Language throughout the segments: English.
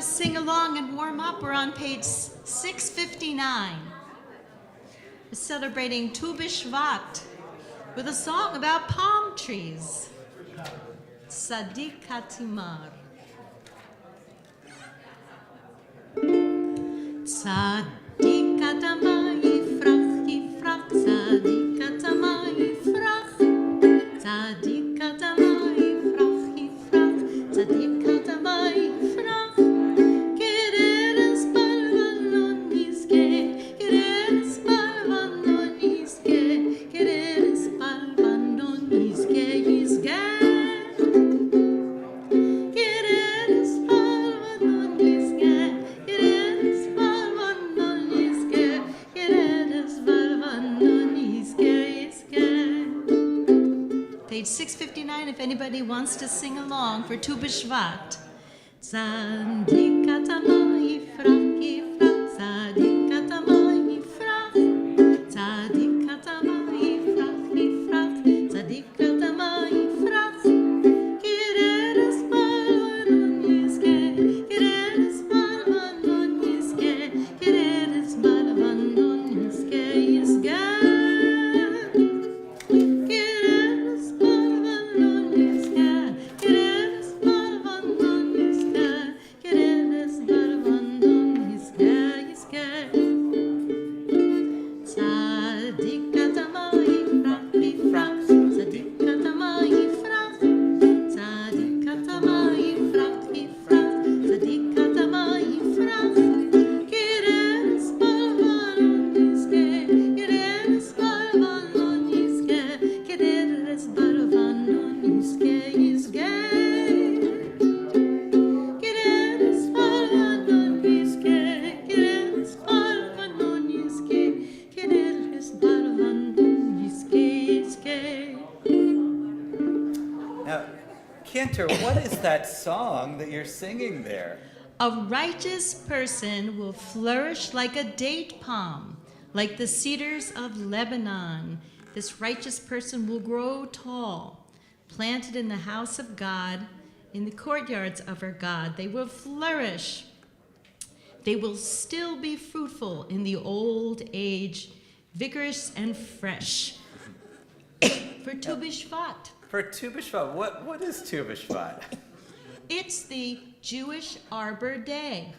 to sing along and warm up, we're on page 659. We're celebrating Tu B'Shvat with a song about palm trees. Tzadik Hatimar. Tzadik Hatama Yifrach, Yifrach, Tzadik Hatama Yifrach, Tzadik Hatama Yifrach, Yifrach, Tzadik Hatama Yifrach, Kereres Balvanon Yizke, Kereres Balvanon Yizke, Kereres Balvanon Yizke, Yizke. Page 659, if anybody wants to sing along for Tu B'Shvat. Tzadik Hatama Yifrach, Yifrach, Tzadik Hatama Yifrach, Tzadik Hatama Yifrach, Yifrach, Tzadik Hatama Yifrach, Kereres Balvanon Yizke, Kereres Balvanon Yizke, Kereres Balvanon Yizke, Yizke. What is that song that you're singing there? A righteous person will flourish like a date palm, like the cedars of Lebanon. This righteous person will grow tall, planted in the house of God, in the courtyards of our God. They will flourish. They will still be fruitful in the old age, vigorous and fresh. For Tu B'Shvat. For Tu B'Shvat, what is Tu B'Shvat? It's the Jewish Arbor Day.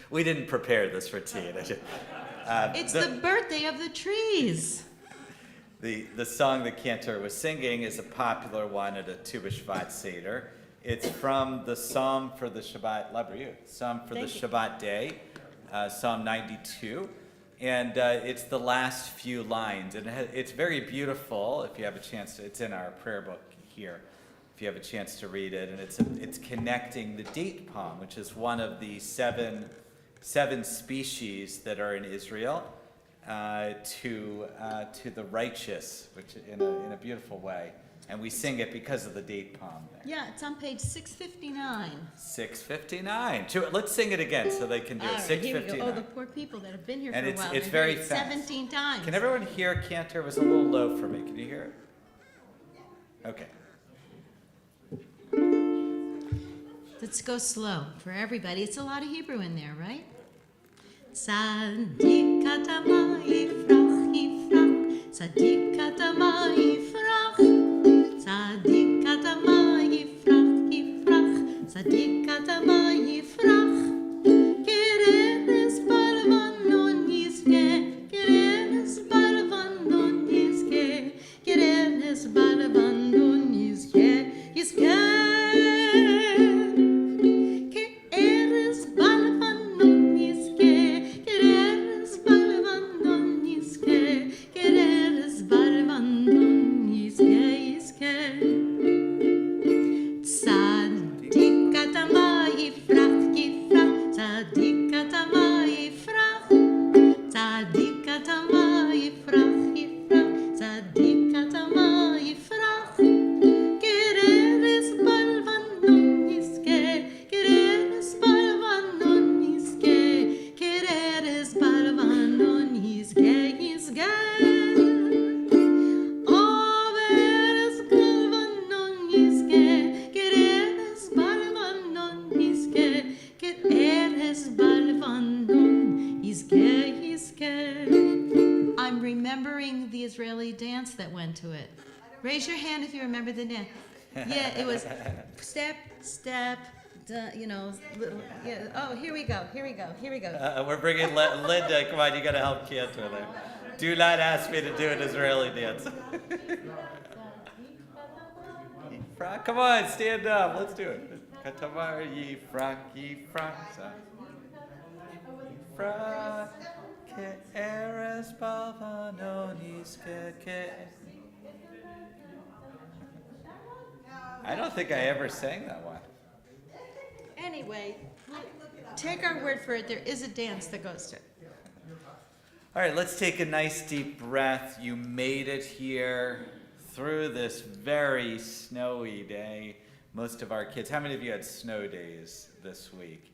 We didn't prepare this routine. It's the birthday of the trees. The song the cantor was singing is a popular one at a Tu B'Shvat Seder. It's from the Psalm for the Shabbat, Psalm for the Shabbat day, Psalm 92. And it's the last few lines, and it's very beautiful. If you have a chance, it's in our prayer book here. If you have a chance to read it, and it's connecting the date palm, which is one of the seven species that are in Israel, to the righteous, which in a beautiful way. And we sing it because of the date palm there. Yeah, it's on page 659. 659. Let's sing it again so they can do it. 659. Oh, the poor people that have been here and for a while. It's very fast. 17 times. Can everyone hear Cantor? It was a little low for me. Can you hear it? Okay. Let's go slow for everybody. It's a lot of Hebrew in there, right? Tzadik Hatama Yifrach, Yifrach, Tzadik Hatama Yifrach. Tzadik Hatama Yifrach, Yifrach, Tzadik Hatama Yifrach, Kereres Balvanon Yizke, Kereres Balvanon Yizke, Kereres Balvanon Yizke, Yizke. dance that went to it. Raise your hand if you remember the dance. Yeah, it was step, step, little, yeah. Oh, here we go. We're bringing Linda. Come on, you got to help Cantor there. Do not ask me to do an Israeli dance. Come on, stand up. Let's do it. Katavar ye frank. Fra ke eres balvanonis ke. I don't think I ever sang that one. Anyway, take our word for it. There is a dance that goes to it. All right, let's take a nice deep breath. You made it here through this very snowy day. Most of our kids, how many of you had snow days this week?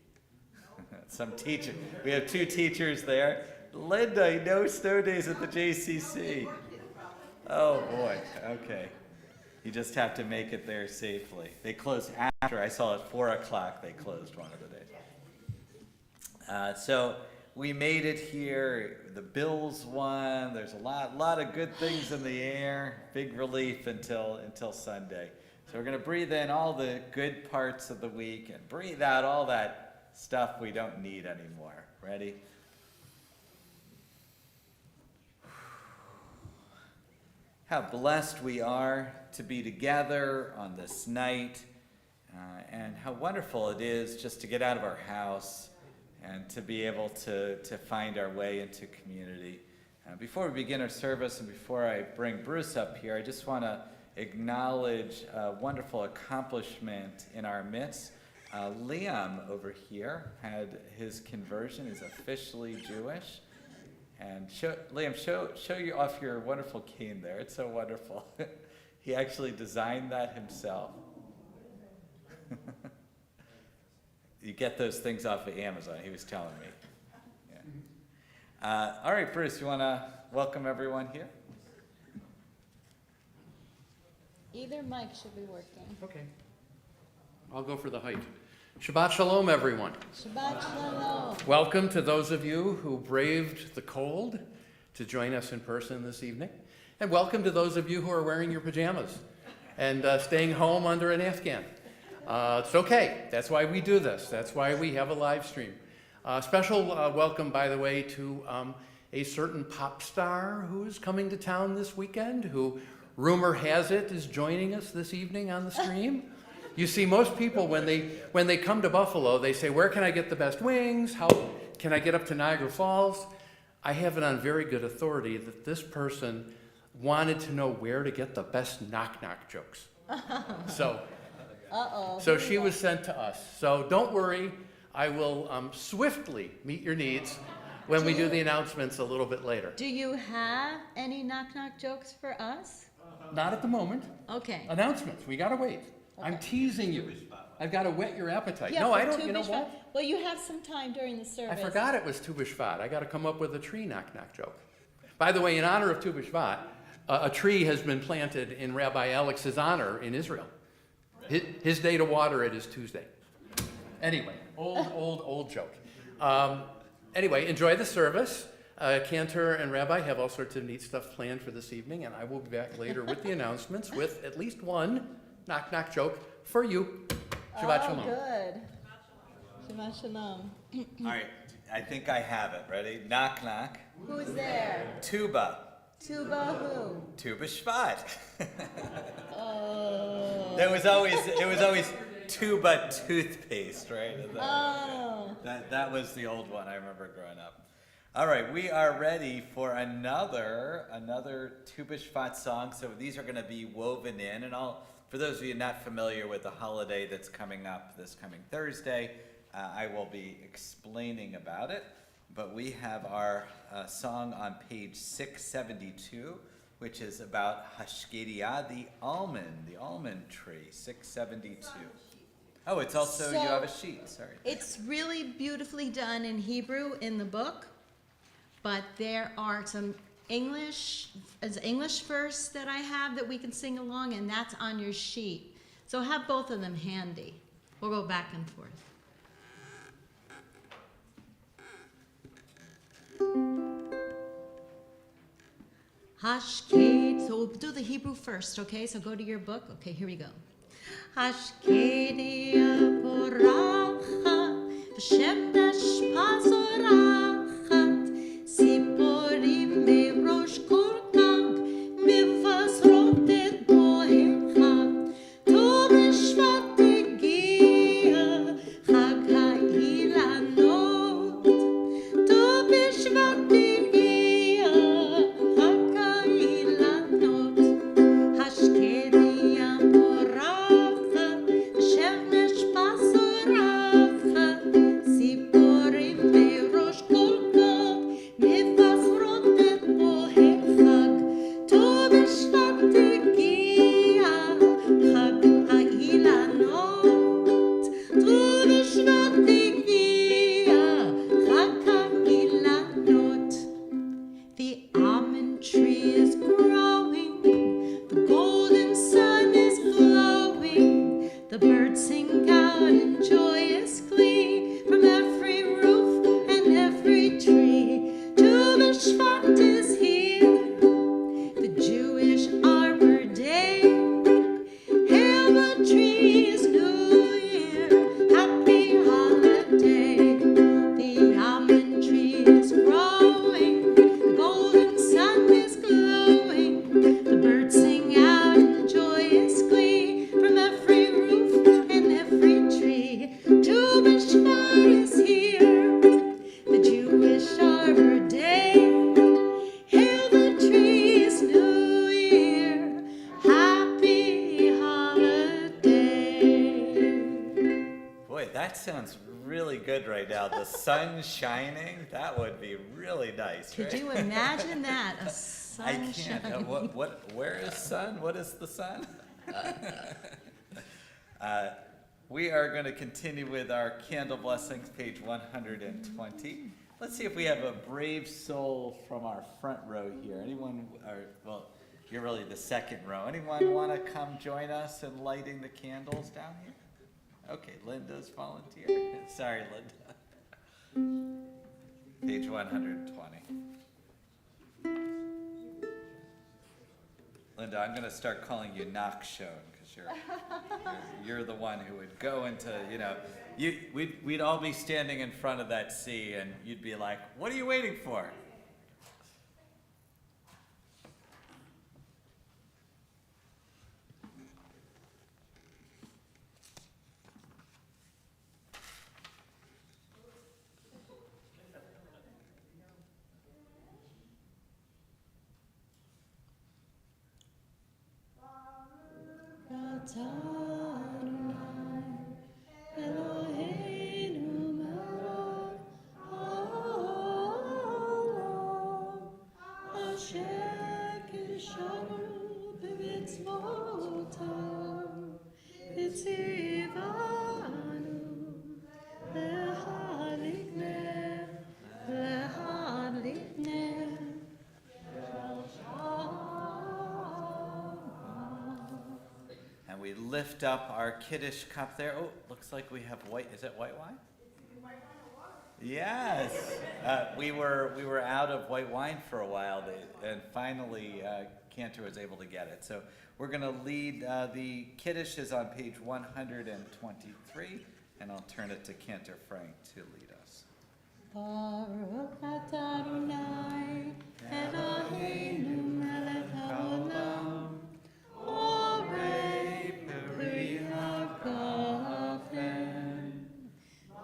Some teacher. We have 2 teachers there. Linda, no snow days at the JCC. Oh boy, okay. You just have to make it there safely. They closed after, I saw at 4 o'clock they closed one of the days. So we made it here. The Bills won. There's a lot of good things in the air. Big relief until Sunday. So we're going to breathe in all the good parts of the week and breathe out all that stuff we don't need anymore. Ready? How blessed we are to be together on this night, and how wonderful it is just to get out of our house and to be able to find our way into community. Before we begin our service and before I bring Bruce up here, I just want to acknowledge a wonderful accomplishment in our midst. Liam over here had his conversion. He's officially Jewish. And Liam, show you off your wonderful cane there. It's so wonderful. He actually designed that himself. You get those things off of Amazon, he was telling me. Yeah. All right, Bruce, you want to welcome everyone here? Either mic should be working. Okay. I'll go for the height. Shabbat Shalom, everyone. Shabbat Shalom. Welcome to those of you who braved the cold to join us in person this evening. And welcome to those of you who are wearing your pajamas and staying home under an Afghan. It's okay. That's why we do this. That's why we have a live stream. Special welcome, by the way, to a certain pop star who is coming to town this weekend, who rumor has it is joining us this evening on the stream. You see, most people, when they come to Buffalo, they say, where can I get the best wings? How can I get up to Niagara Falls? I have it on very good authority that this person wanted to know where to get the best knock-knock jokes. So she was sent to us. So don't worry, I will swiftly meet your needs when we do the announcements a little bit later. Do you have any knock-knock jokes for us? Not at the moment. Okay. Announcements, we gotta wait. Okay. I'm teasing you. I've got to whet your appetite. Yeah, no, for I don't. Tu You know B'Shvat. what? Well, you have some time during the service. I forgot it was Tu B'Shvat. I got to come up with a tree knock-knock joke. By the way, in honor of Tu B'Shvat, a tree has been planted in Rabbi Alex's honor in Israel. His day to water it is Tuesday. Anyway, old joke. Anyway, enjoy the service. Cantor and Rabbi have all sorts of neat stuff planned for this evening, and I will be back later with the announcements with at least one knock-knock joke for you. Shabbat Shalom. Good. Shabbat Shalom. All right, I think I have it. Ready? Knock, knock. Who's there? Tuba. Tuba who? Tuba Shvat. Oh. It was always Tuba toothpaste, right? Oh. That was the old one I remember growing up. All right, we are ready for another Tuba Shvat song. So these are going to be woven in, and for those of you not familiar with the holiday that's coming up this coming Thursday, I will be explaining about it. But we have our song on page 672, which is about Hashkedia, the almond tree, 672. Oh, it's also, you have a sheet, sorry. It's really beautifully done in Hebrew in the book, but there are some English verse that I have that we can sing along, and that's on your sheet. So have both of them handy. We'll go back and forth. Hashked. So we'll do the Hebrew first, okay? So go to your book. Okay, here we go. Hashkedi aporachat, v'shemdesh pasorachat, siporim berosh korkag, mivasrot et bohecha, tu b'shvat egia, chag ha'ilanot, tu b'shvat egia, chag ha'ilanot, hashkedi aporachat, v'shemdesh pasorachat, siporim berosh korkag, mivasrot et bohechag, tu b'shvat egia, chag ha'ilanot, tu b'shvat egia, chag ha'ilanot. The almond tree is growing, the golden sun is glowing, the birds sing out in joyous glee from every roof and every tree. Tu b'shvat is here, the Jewish Arbor Day. Hail the trees, New Year, happy holiday. The almond tree is growing, the golden sun is glowing, the birds sing out in joyous glee from every roof and every tree. Tu b'shvat is here, the Jewish Arbor Day. Hail the trees, New Year, happy holiday. Boy, that sounds really good right now. The sun shining, that would be really nice, Could right? you imagine that? A I sunshine. can't. Where is sun? What is the sun? We are going to continue with our candle blessings, page 120. Let's see if we have a brave soul from our front row here. Anyone, well, you're really the second row. Anyone want to come join us in lighting the candles down here? Okay, Linda's volunteer. Sorry, Linda. Page 120. Linda, I'm going to start calling you Nachshon because you're the one who would go into, we'd all be standing in front of that sea and you'd be like, what are you waiting for? And we lift up our Kiddush cup there. Oh, looks like we have white. Is it white wine? Yes. We were out of white wine for a while, and finally Cantor was able to get it. So we're going to lead. The Kiddush is on page 123, and I'll turn it to Cantor Frank to lead us. Baruch atah Adonai Eloheinu melech haolam, Orei peri hagafen.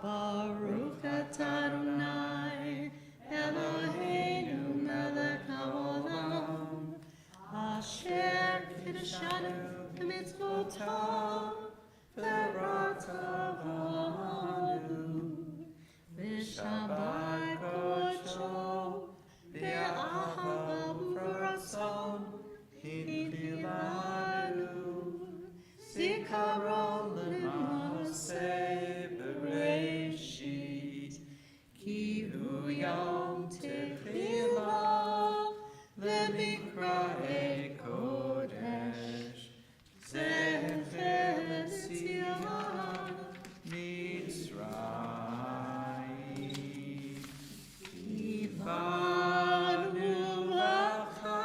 Baruch atah Adonai Eloheinu melech haolam, Asher kiddushanu b'mitzvotav v'ratavanu. Shabbat kocho, be'ahava u'ratzon, hililanu, zikaron l'maaseh bereshit, ki hu yom tehillah, le'mikra'ei kodesh, zecher tziyah Mitzrayim. Banu lacha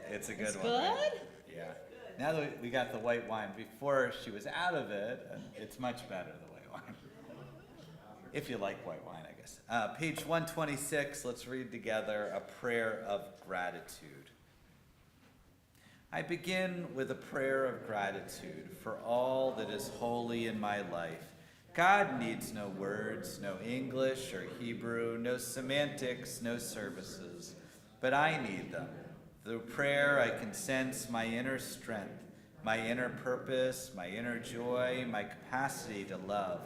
It's a good It's one. Right? good? Yeah. Now that we got the white wine, before she was out of it, it's much better, the white wine. If you like white wine, I guess. Page 126, let's read together a prayer of gratitude. I begin with a prayer of gratitude for all that is holy in my life. God needs no words, no English or Hebrew, no semantics, no services, but I need them. Through prayer, I can sense my inner strength, my inner purpose, my inner joy, my capacity to love.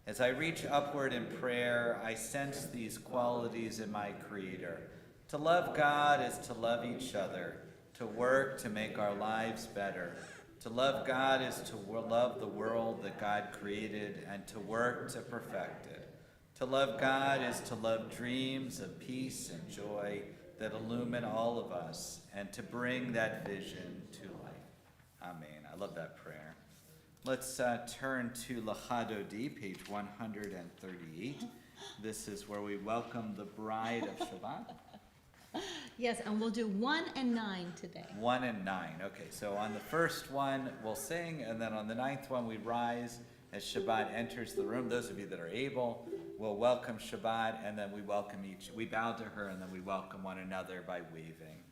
As I reach upward in prayer, I sense these qualities in my Creator. To love God is to love each other, to work to make our lives better. To love God is to love the world that God created and to work to perfect it. To love God is to love dreams of peace and joy that illumine all of us and to bring that vision to life. Amen. I love that prayer. Let's turn to Lachadodi, page 138. This is where we welcome the bride of Shabbat. Yes, and we'll do 1 and 9 today. 1 and 9. Okay, so on the first one, we'll sing, and then on the 9th one, we rise as Shabbat enters the room. Those of you that are able will welcome Shabbat, and then we welcome each. We bow to her, and then we welcome one another by waving.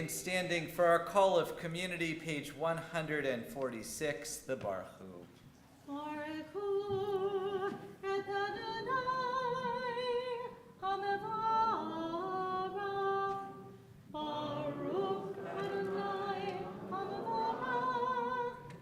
Standing for our call of community, page 146, the Baruch Hu. Baruch Hu et Adonai HaMevorach. Baruch Adonai HaMevorach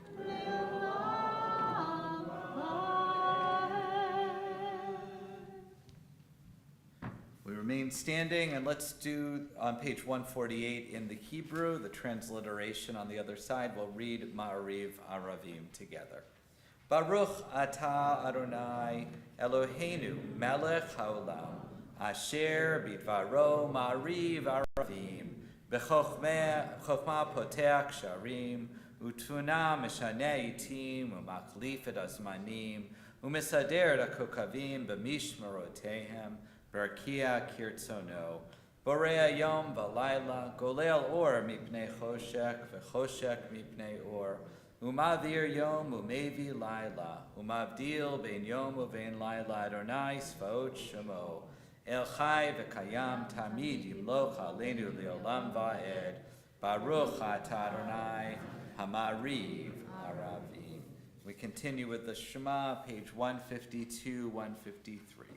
remain standing, and let's do on page 148 in the Hebrew, the transliteration on the other side. We'll read Ma'ariv Aravim together. Baruch atah Adonai Eloheinu melech haolam asher bidvaro Ma'ariv Aravim b'chokhmah poteach sharim utuna mishaneh itim u'machlif et azmanim u'mesader et hakokavim b'mishmarotehem Barakia kirtzono, Borea yom v'layla, Golel or mipnei choshek, v'choshek mipnei or, Umavir yom umevi layla, Umavdil bein yom uvein layla, Adonai sfaot shemo, El chai v'kayam tamid yimloch aleinu leolam va'ed, Baruch atah Adonai hamariv aravim. We continue with the Shema, page 152, 153.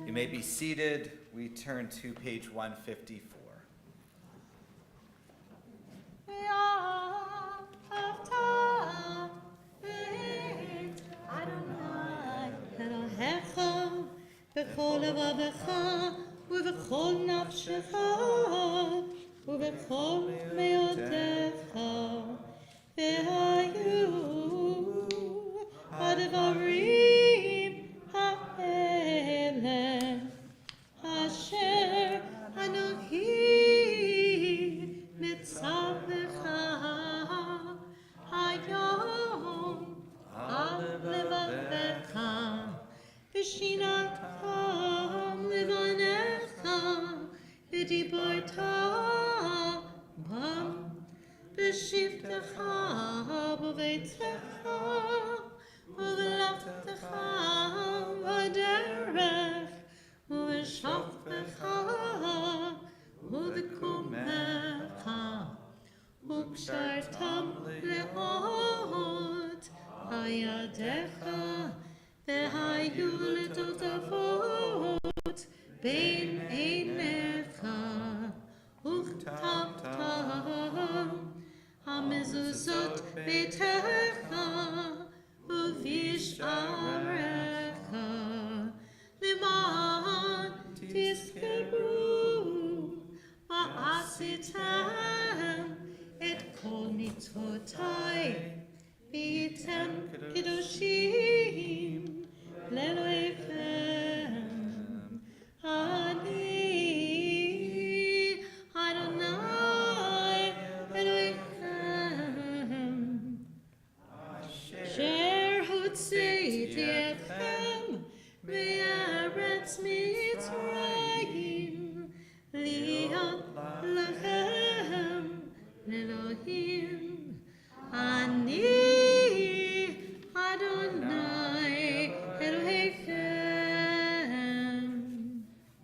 You may be seated. We turn to page 154. בכל לבבך ובכל נפשך ובכל מאודך והיו הדברים האלה אשר אנוכי מצווך היום על לבבך ושיננתם לבניך ודיברת בם בשבתך בביתך ובלכתך בדרך ובשוכבך ובקומך וקשרתם לאות הידיך והיו לטוטפות בין עיניך וכתבתם המזוזות ביתך ובשעריך למען תזכרו ועשיתם את כל מצוותיי והייתם קדושים לאלוהיכם. אני אדוני אלוהיכם אשר הוצאתי אתכם מארץ מצרים להיות לכם לאלוהים. אני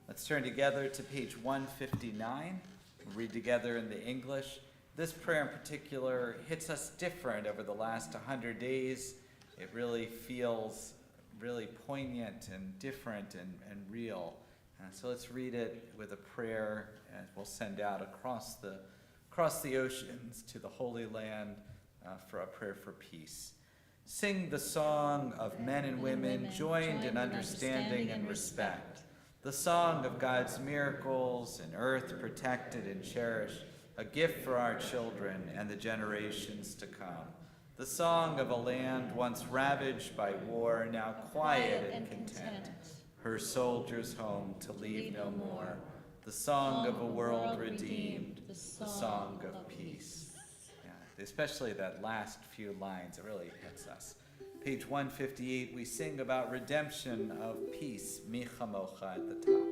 Let's turn together to page 159. We'll read together in the English. This prayer in particular hits us different over the last 100 days. It really feels really poignant and different and real. So let's read it with a prayer, and we'll send out across the oceans to the Holy Land for a prayer for peace. Sing the song of men and women joined in understanding and respect. The song of God's miracles, an earth protected and cherished, a gift for our children and the generations to come. The song of a land once ravaged by war, now quiet and content, her soldiers home to leave no more. The song of a world redeemed, the song of peace. Yeah, especially that last few lines, it really hits us. Page 158, we sing about redemption of peace, Mi Chamocha at the top.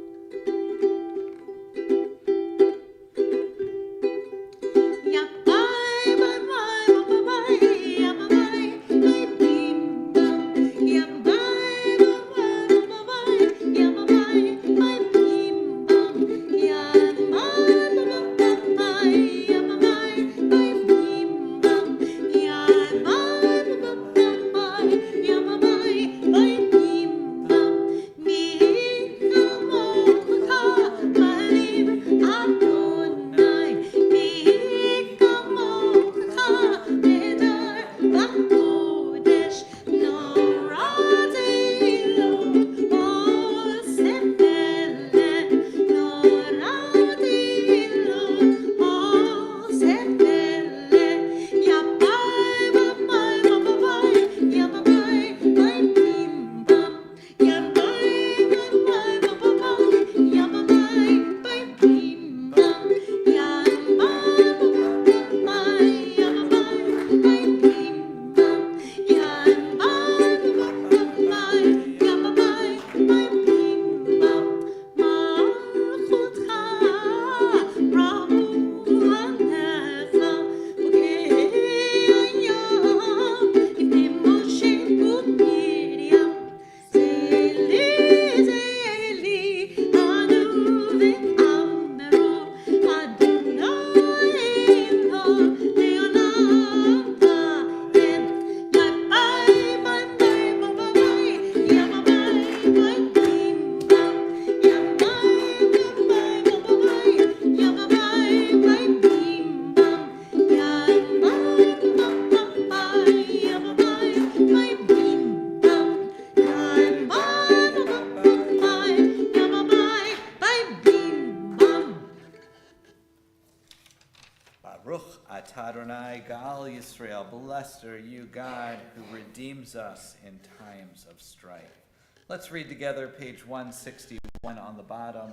Ata Adonai Gal Yisrael. Blessed are you, God, who redeems us in times of strife. Let's read together page 161 on the bottom,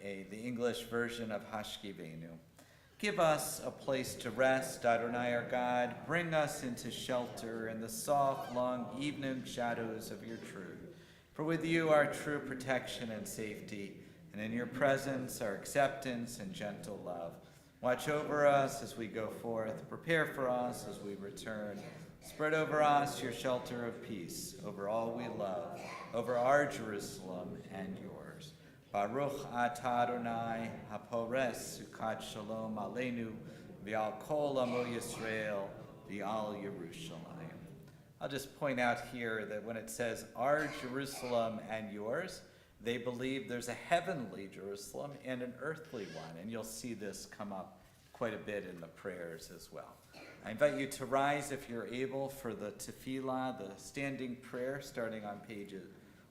the English version of Hashkivenu. Give us a place to rest, Adonai our God. Bring us into shelter in the soft, long evening shadows of your truth. For with you are true protection and safety, and in your presence are acceptance and gentle love. Watch over us as we go forth. Prepare for us as we return. Spread over us your shelter of peace, over all we love, over our Jerusalem and yours. Baruch atah Adonai, hapores sukat shalom aleinu, v'al kol amo Yisrael, v'al Yerushalayim. I'll just point out here that when it says our Jerusalem and yours, they believe there's a heavenly Jerusalem and an earthly one, and you'll see this come up quite a bit in the prayers as well. I invite you to rise if you're able for the tefillah, the standing prayer, starting on page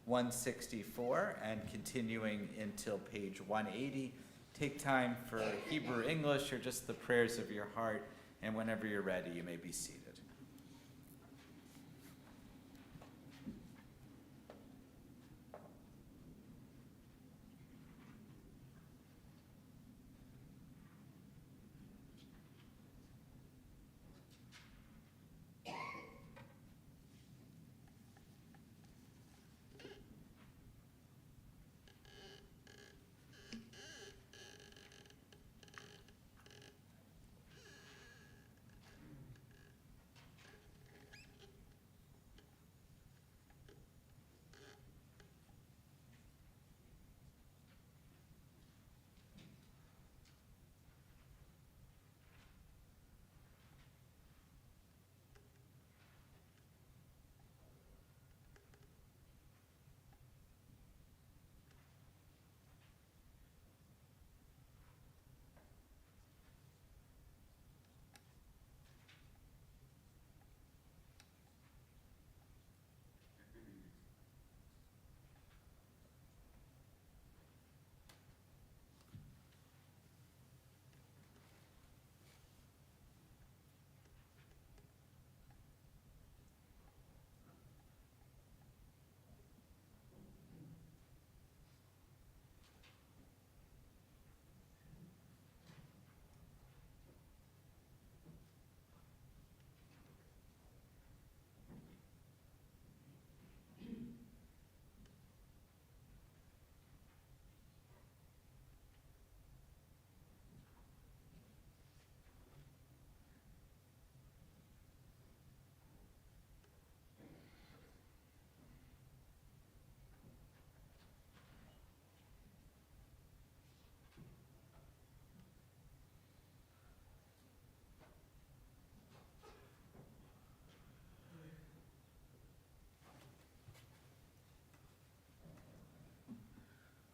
164 and continuing until page 180. Take time for Hebrew, English, or just the prayers of your heart, and whenever you're ready, you may be seated.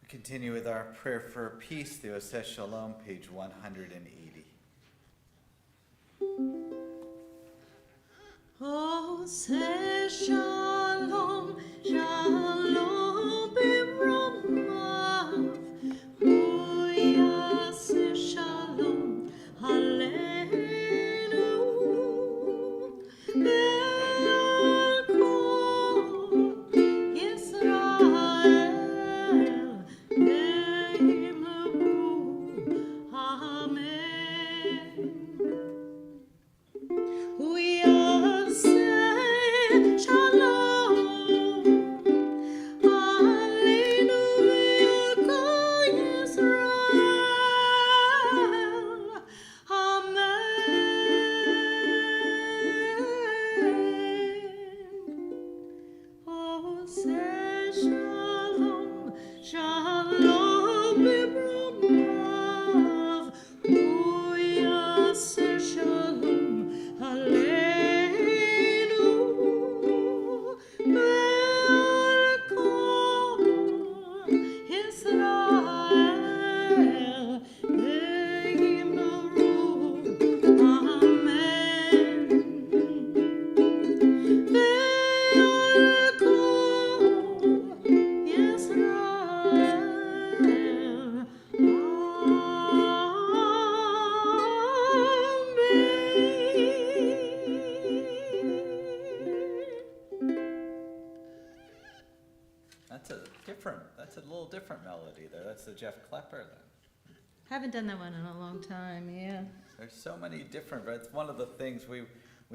Continue with our prayer for peace, the Oseh Shalom, page 180. Oseh Shalom, Shalom b'romav, Hu yaseh Shalom aleinu, ve'al kol Yisrael ve'imru, Amen. different. That's a little different melody there. That's the Jeff Klepper then. Haven't done that one in a long time, yeah. There's so many different, but it's one of the things we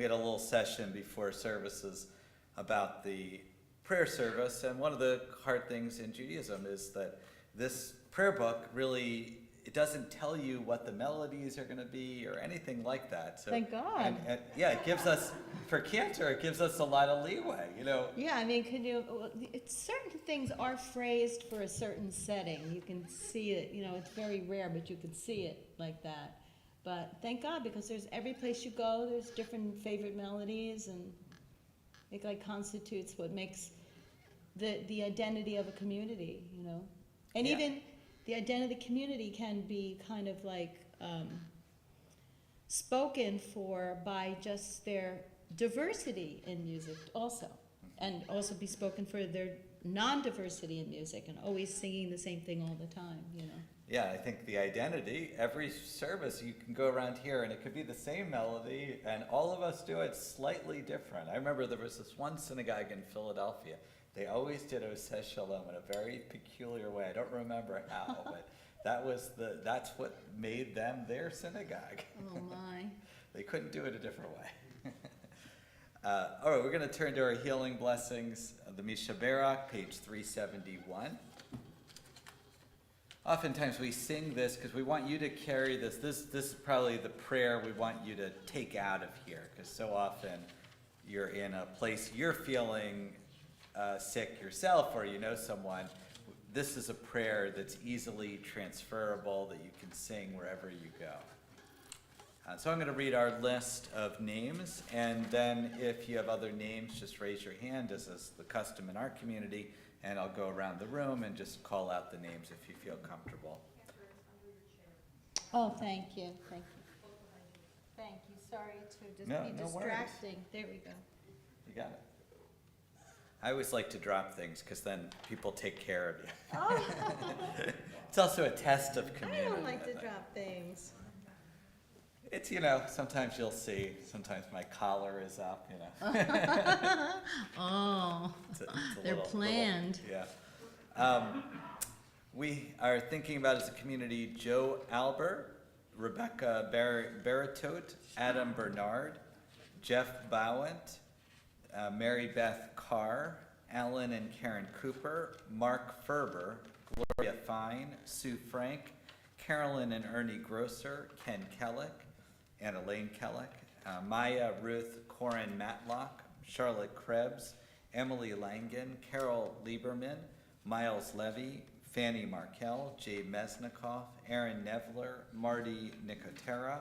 had a little session before services about the prayer service, and one of the hard things in Judaism is that this prayer book really, it doesn't tell you what the melodies are going to be or anything like that. So, Thank God. And yeah, it gives us, for cantor, it gives us a lot of leeway, you know. Yeah, I mean, certain things are phrased for a certain setting. You can see it, it's very rare, but you can see it like that. But thank God, because there's every place you go, there's different favorite melodies, and it like constitutes what makes the identity of a community, And Yeah. even the identity of the community can be kind of like spoken for by just their diversity in music also, and also be spoken for their non-diversity in music, and always singing the same thing all the time, Yeah, I think the identity, every service you can go around here and it could be the same melody and all of us do it slightly different. I remember there was this one synagogue in Philadelphia. They always did Oseh Shalom in a very peculiar way. I don't remember how, but that's what made them their synagogue. Oh my. They couldn't do it a different way. All right, we're going to turn to our healing blessings, the Mishaberach, page 371. Oftentimes we sing this because we want you to carry this. This is probably the prayer we want you to take out of here, because so often you're in a place you're feeling sick yourself, or you know someone. This is a prayer that's easily transferable, that you can sing wherever you go. So I'm going to read our list of names, and then if you have other names, just raise your hand, as is the custom in our community, and I'll go around the room and just call out the names if you feel comfortable. Oh, thank you. Thank you. Sorry to No, be no worries. distracting. There we go. You got it. I always like to drop things because then people take care of you. Oh, It's also a test of I community. don't like to think. drop things. It's, sometimes you'll see, sometimes my collar is up, Oh, It's a they're little- planned. Yeah. We are thinking about as a community Joe Albert, Rebecca Baratot, Adam Bernard, Jeff Bowent, Mary Beth Carr, Alan and Karen Cooper, Mark Ferber, Gloria Fine, Sue Frank, Carolyn and Ernie Grosser, Ken Kellick, and Elaine Kellick, Maya Ruth Corin Matlock, Charlotte Krebs, Emily Langen, Carol Lieberman, Miles Levy, Fanny Markel, Jay Mesnikoff, Aaron Nevler, Marty Nicotera,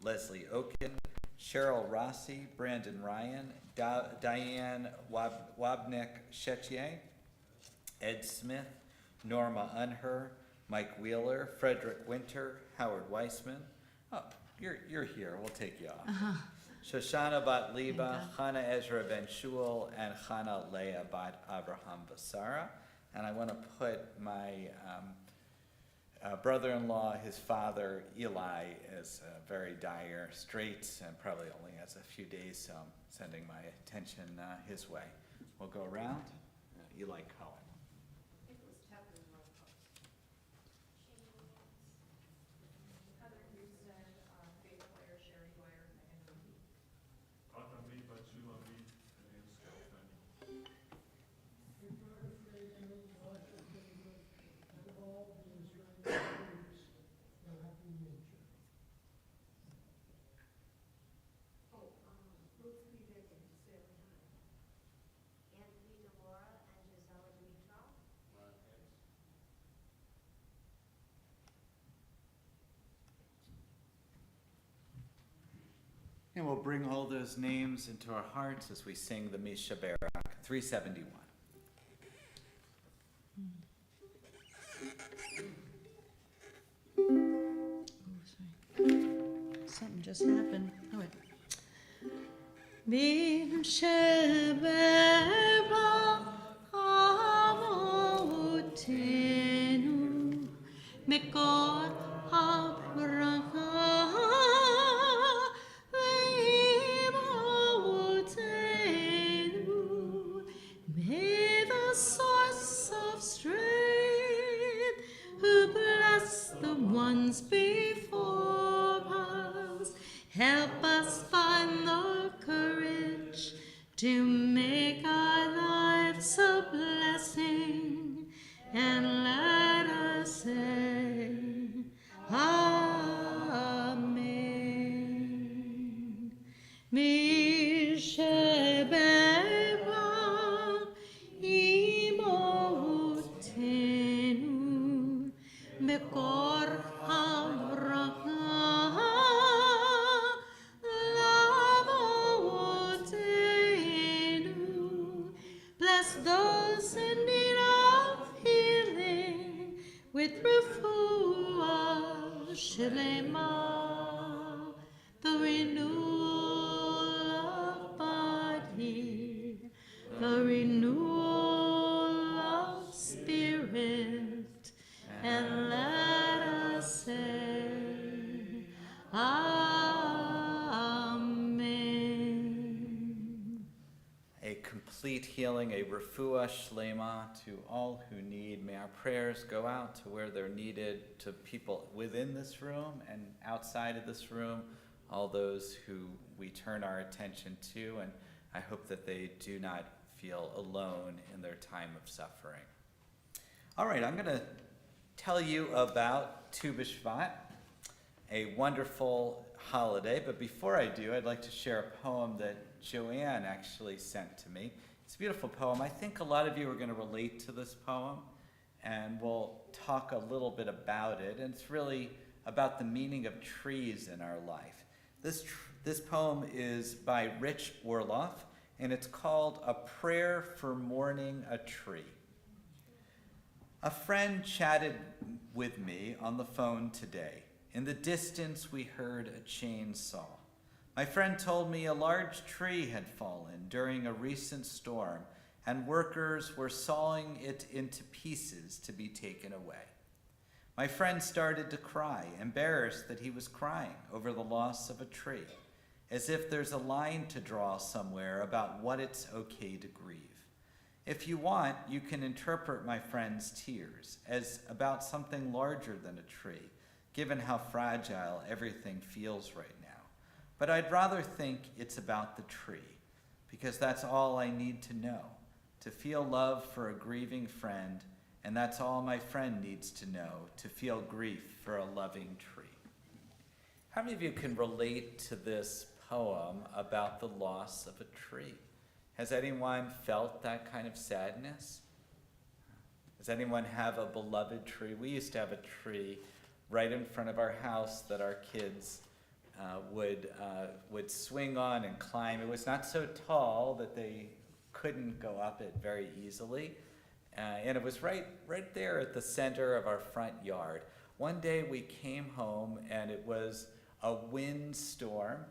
Leslie Oken, Cheryl Rossi, Brandon Ryan, Diane Wabnik Chetier, Ed Smith, Norma Unher, Mike Wheeler, Frederick Winter, Howard Weissman. Oh, you're here. We'll take you off. Shoshana Bat Liba, Chana Ezra Ben Shul, and Chana Leah Bat Abraham Basara. And I want to put my brother-in-law, his father, Eli, is very dire straits and probably only has a few days, so I'm sending my attention his way. We'll go around. Eli Cohen. And we'll bring all those names into our hearts as we sing the Mishaberach, 371. Something just happened. Oh, wait. Mishaberach Avotenu Mekor HaBracha Le'Avotenu. May the source of strength the ones before us. Help us find the courage to make our lives a blessing, and let us say, Amen. Mi shebeba imotenu mekor havraka lavotenu. Bless those in need of healing with refuah shlema, the renewal of body, the renewal of spirit, and let us say, Amen. A complete healing, a refuah shlema to all who need. May our prayers go out to where they're needed, to people within this room and outside of this room, all those who we turn our attention to, and I hope that they do not feel alone in their time of suffering. All right, I'm going to tell you about Tu B'Shvat, a wonderful holiday, but before I do, I'd like to share a poem that Joanne actually sent to me. It's a beautiful poem. I think a lot of you are going to relate to this poem, and we'll talk a little bit about it, and it's really about the meaning of trees in our life. This poem is by Rich Orloff, and it's called A Prayer for Mourning a Tree. A friend chatted with me on the phone today. In the distance, we heard a chainsaw. My friend told me a large tree had fallen during a recent storm, and workers were sawing it into pieces to be taken away. My friend started to cry, embarrassed that he was crying over the loss of a tree, as if there's a line to draw somewhere about what it's okay to grieve. If you want, you can interpret my friend's tears as about something larger than a tree, given how fragile everything feels right now. But I'd rather think it's about the tree, because that's all I need to know, to feel love for a grieving friend, and that's all my friend needs to know, to feel grief for a loving tree. How many of you can relate to this poem about the loss of a tree? Has anyone felt that kind of sadness? Does anyone have a beloved tree? We used to have a tree right in front of our house that our kids would swing on and climb. It was not so tall that they couldn't go up it very easily. And it was right there at the center of our front yard. One day we came home and it was a windstorm,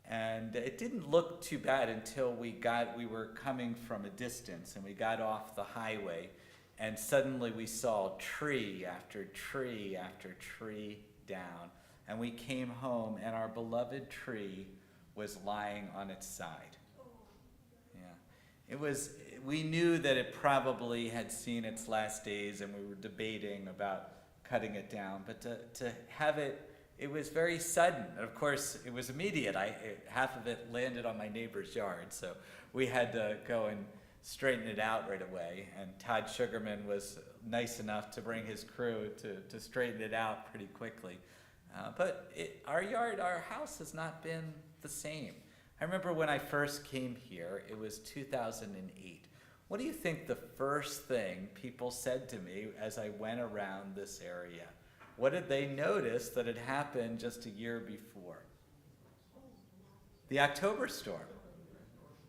and it didn't look too bad until we were coming from a distance and we got off the highway, and suddenly we saw tree after tree after tree down. And we came home and our beloved tree was lying on its side. We knew that it probably had seen its last days, and we were debating about cutting it down, but to have it was very sudden. And of course, it was immediate. Half of it landed on my neighbor's yard, so we had to go and straighten it out right away. And Todd Sugarman was nice enough to bring his crew to straighten it out pretty quickly. But our house has not been the same. I remember when I first came here, it was 2008. What do you think the first thing people said to me as I went around this area? What did they notice that had happened just a year before? The October storm.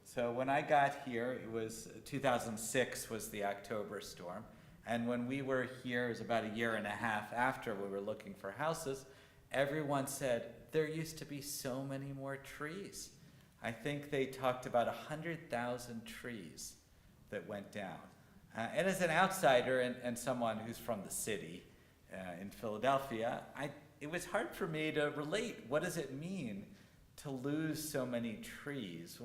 So when I got here, it was 2006 was the October storm. And when we were here, it was about a year and a half after we were looking for houses, everyone said, there used to be so many more trees. I think they talked about 100,000 trees that went down. And as an outsider and someone who's from the city in Philadelphia, it was hard for me to relate. What does it mean to lose so many trees?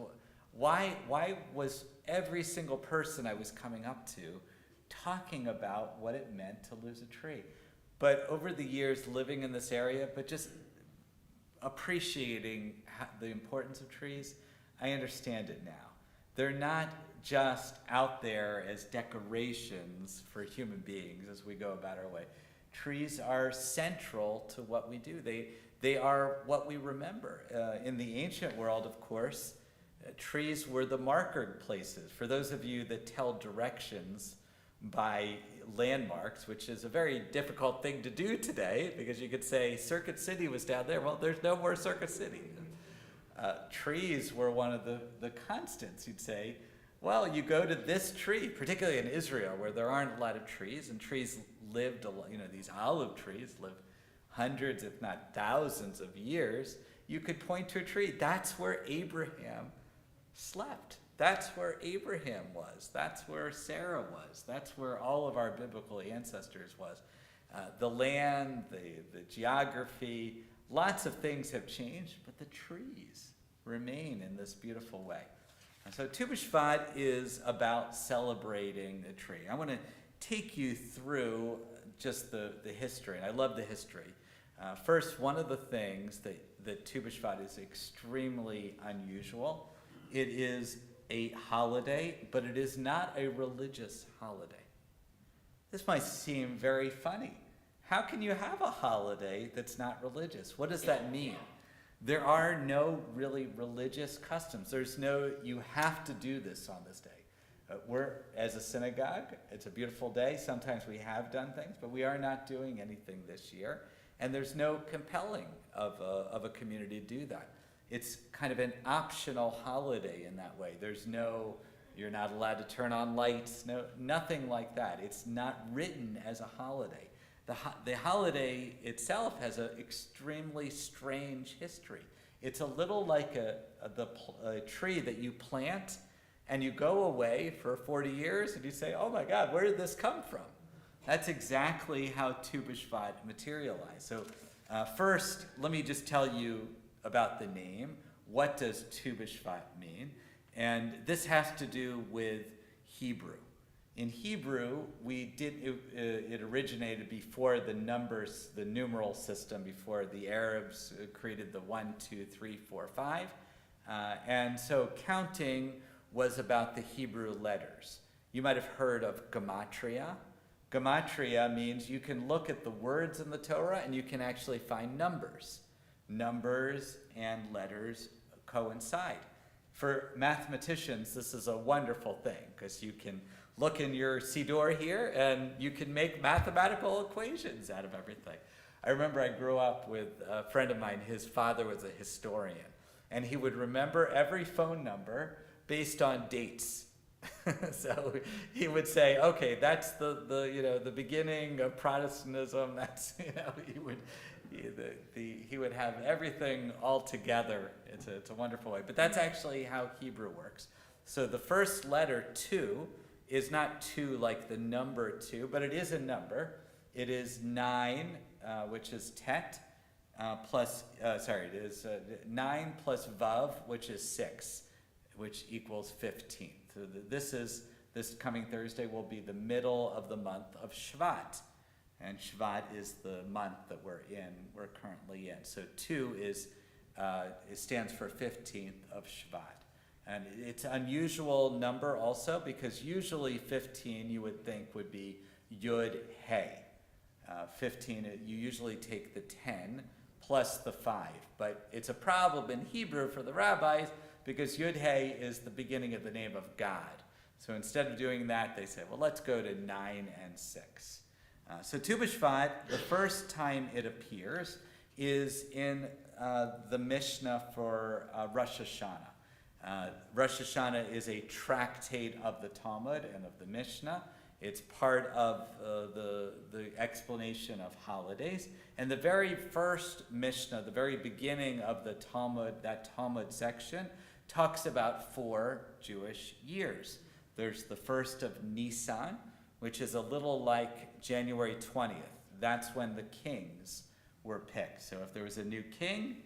Why was every single person I was coming up to talking about what it meant to lose a tree? But over the years living in this area, but just appreciating the importance of trees, I understand it now. They're not just out there as decorations for human beings as we go about our way. Trees are central to what we do. They are what we remember. In the ancient world, of course, trees were the marker places. For those of you that tell directions by landmarks, which is a very difficult thing to do today, because you could say Circuit City was down there. Well, there's no more Circuit City. Trees were one of the constants. You'd say, well, you go to this tree, particularly in Israel, where there aren't a lot of trees, and trees lived, these olive trees live hundreds, if not thousands of years. You could point to a tree. That's where Abraham slept. That's where Abraham was. That's where Sarah was. That's where all of our biblical ancestors was. The land, the geography, lots of things have changed, but the trees remain in this beautiful way. And so Tu B'Shvat is about celebrating the tree. I want to take you through just the history, and I love the history. First, one of the things that Tu B'Shvat is extremely unusual. It is a holiday, but it is not a religious holiday. This might seem very funny. How can you have a holiday that's not religious? What does that mean? There are no really religious customs. There's no, you have to do this on this day. We're, as a synagogue, it's a beautiful day. Sometimes we have done things, but we are not doing anything this year. And there's no compelling of a community to do that. It's kind of an optional holiday in that way. There's no, you're not allowed to turn on lights, nothing like that. It's not written as a holiday. The holiday itself has an extremely strange history. It's a little like a tree that you plant and you go away for 40 years and you say, oh my God, where did this come from? That's exactly how Tu B'Shvat materialized. So first, let me just tell you about the name. What does Tu B'Shvat mean? And this has to do with Hebrew. In Hebrew, it originated before the numbers, the numeral system, before the Arabs created the 1, 2, 3, 4, 5. And so counting was about the Hebrew letters. You might have heard of gematria. Gematria means you can look at the words in the Torah and you can actually find numbers. Numbers and letters coincide. For mathematicians, this is a wonderful thing because you can look in your Siddur here and you can make mathematical equations out of everything. I remember I grew up with a friend of mine. His father was a historian, and he would remember every phone number based on dates. So he would say, okay, that's the beginning of Protestantism. That's he would have everything all together. It's a wonderful way. But that's actually how Hebrew works. So the first letter, 2, is not 2 like the number 2, but it is a number. It is 9, which is tet, it is 9 plus vav, which is 6, which equals 15. So this coming Thursday will be the middle of the month of Shvat. And Shvat is the month that we're currently in. So 2 it stands for 15th of Shvat. And it's an unusual number also because usually 15 you would think would be Yud He. 15, you usually take the 10 plus the 5. But it's a problem in Hebrew for the rabbis because Yud He is the beginning of the name of God. So instead of doing that, they say, well, let's go to 9 and 6. So Tu B'Shvat, the first time it appears is in the Mishnah for Rosh Hashanah. Rosh Hashanah is a tractate of the Talmud and of the Mishnah. It's part of the explanation of holidays. And the very first Mishnah, the very beginning of the Talmud, that Talmud section, talks about 4 Jewish years. There's the first of Nisan, which is a little like January 20th. That's when the kings were picked. So if there was a new king,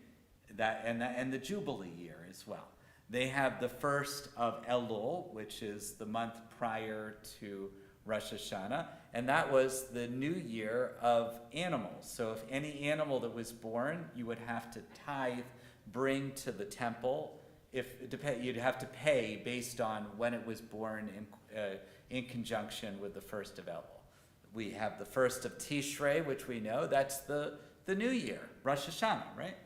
and the Jubilee year as well. They have the first of Elul, which is the month prior to Rosh Hashanah, and that was the new year of animals. So if any animal that was born, you would have to tithe, bring to the temple. You'd have to pay based on when it was born in conjunction with the first of Elul. We have the first of Tishrei, which we know, that's the new year, Rosh Hashanah, right?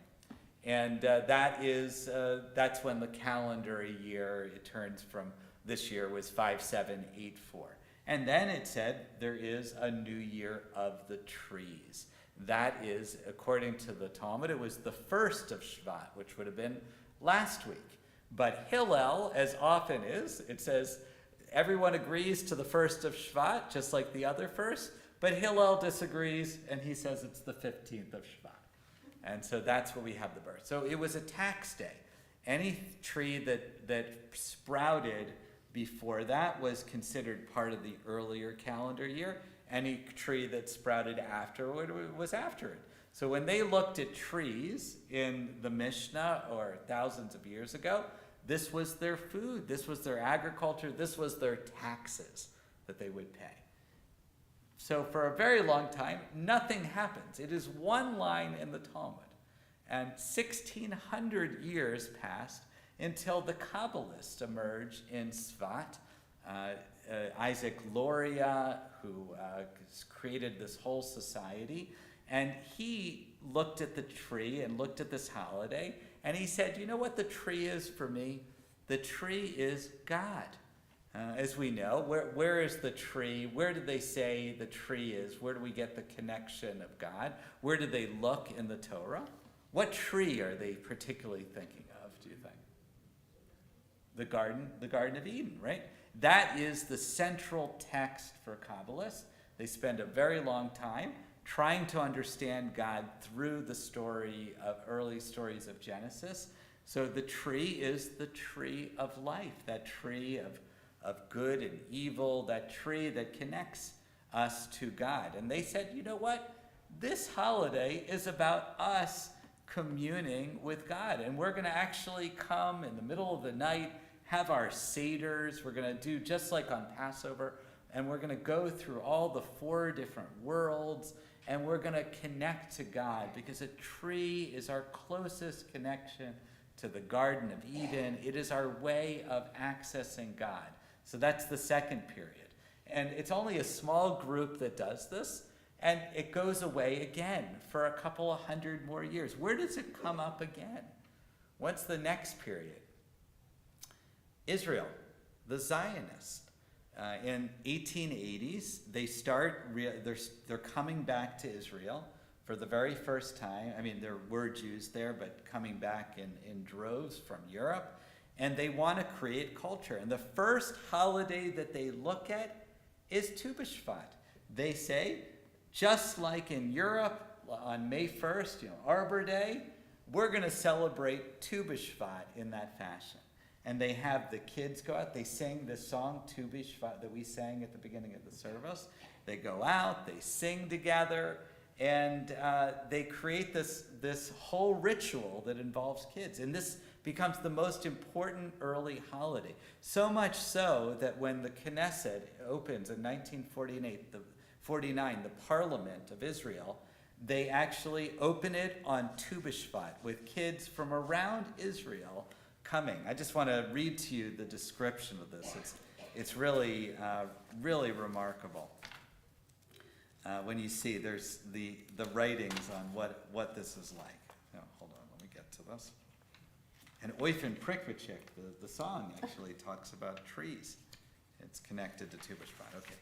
And that's when the calendar year, it turns from this year was 5784. And then it said there is a new year of the trees. That is, according to the Talmud, it was the first of Shvat, which would have been last week. But Hillel, as often is, it says everyone agrees to the first of Shvat, just like the other first, but Hillel disagrees, and he says it's the 15th of Shvat. And so that's where we have the birth. So it was a tax day. Any tree that sprouted before that was considered part of the earlier calendar year. Any tree that sprouted afterward was after it. So when they looked at trees in the Mishnah or thousands of years ago, this was their food, this was their agriculture, this was their taxes that they would pay. So for a very long time, nothing happens. It is one line in the Talmud. And 1,600 years passed until the Kabbalists emerged in Tzvat. Isaac Luria, who created this whole society, and he looked at the tree and looked at this holiday, and he said, you know what the tree is for me? The tree is God. As we know, where is the tree? Where do they say the tree is? Where do we get the connection of God? Where do they look in the Torah? What tree are they particularly thinking of, do you think? The Garden of Eden, right? That is the central text for Kabbalists. They spend a very long time trying to understand God through the early stories of Genesis. So the tree is the tree of life, that tree of good and evil, that tree that connects us to God. And they said, you know what? This holiday is about us communing with God. And we're going to actually come in the middle of the night, have our seders. We're going to do just like on Passover. And we're going to go through all the 4 different worlds. And we're going to connect to God because a tree is our closest connection to the Garden of Eden. It is our way of accessing God. So that's the second period. And it's only a small group that does this. And it goes away again for a couple of hundred more years. Where does it come up again? What's the next period? Israel, the Zionists. In 1880s, they're coming back to Israel for the very first time. I mean, there were Jews there, but coming back in droves from Europe. And they want to create culture. And the first holiday that they look at is Tu B'Shvat. They say, just like in Europe on May 1st, Arbor Day, we're going to celebrate Tu B'Shvat in that fashion. And they have the kids go out. They sing this song, Tu B'Shvat, that we sang at the beginning of the service. They go out, they sing together, and they create this whole ritual that involves kids. And this becomes the most important early holiday. So much so that when the Knesset opens in 1949, the Parliament of Israel, they actually open it on Tu B'Shvat with kids from around Israel coming. I just want to read to you the description of this. It's really, really remarkable. When you see there's the writings on what this is like. Hold on, let me get to this. And Oyfen Prikvachik, the song actually talks about trees. It's connected to Tu B'Shvat. Okay.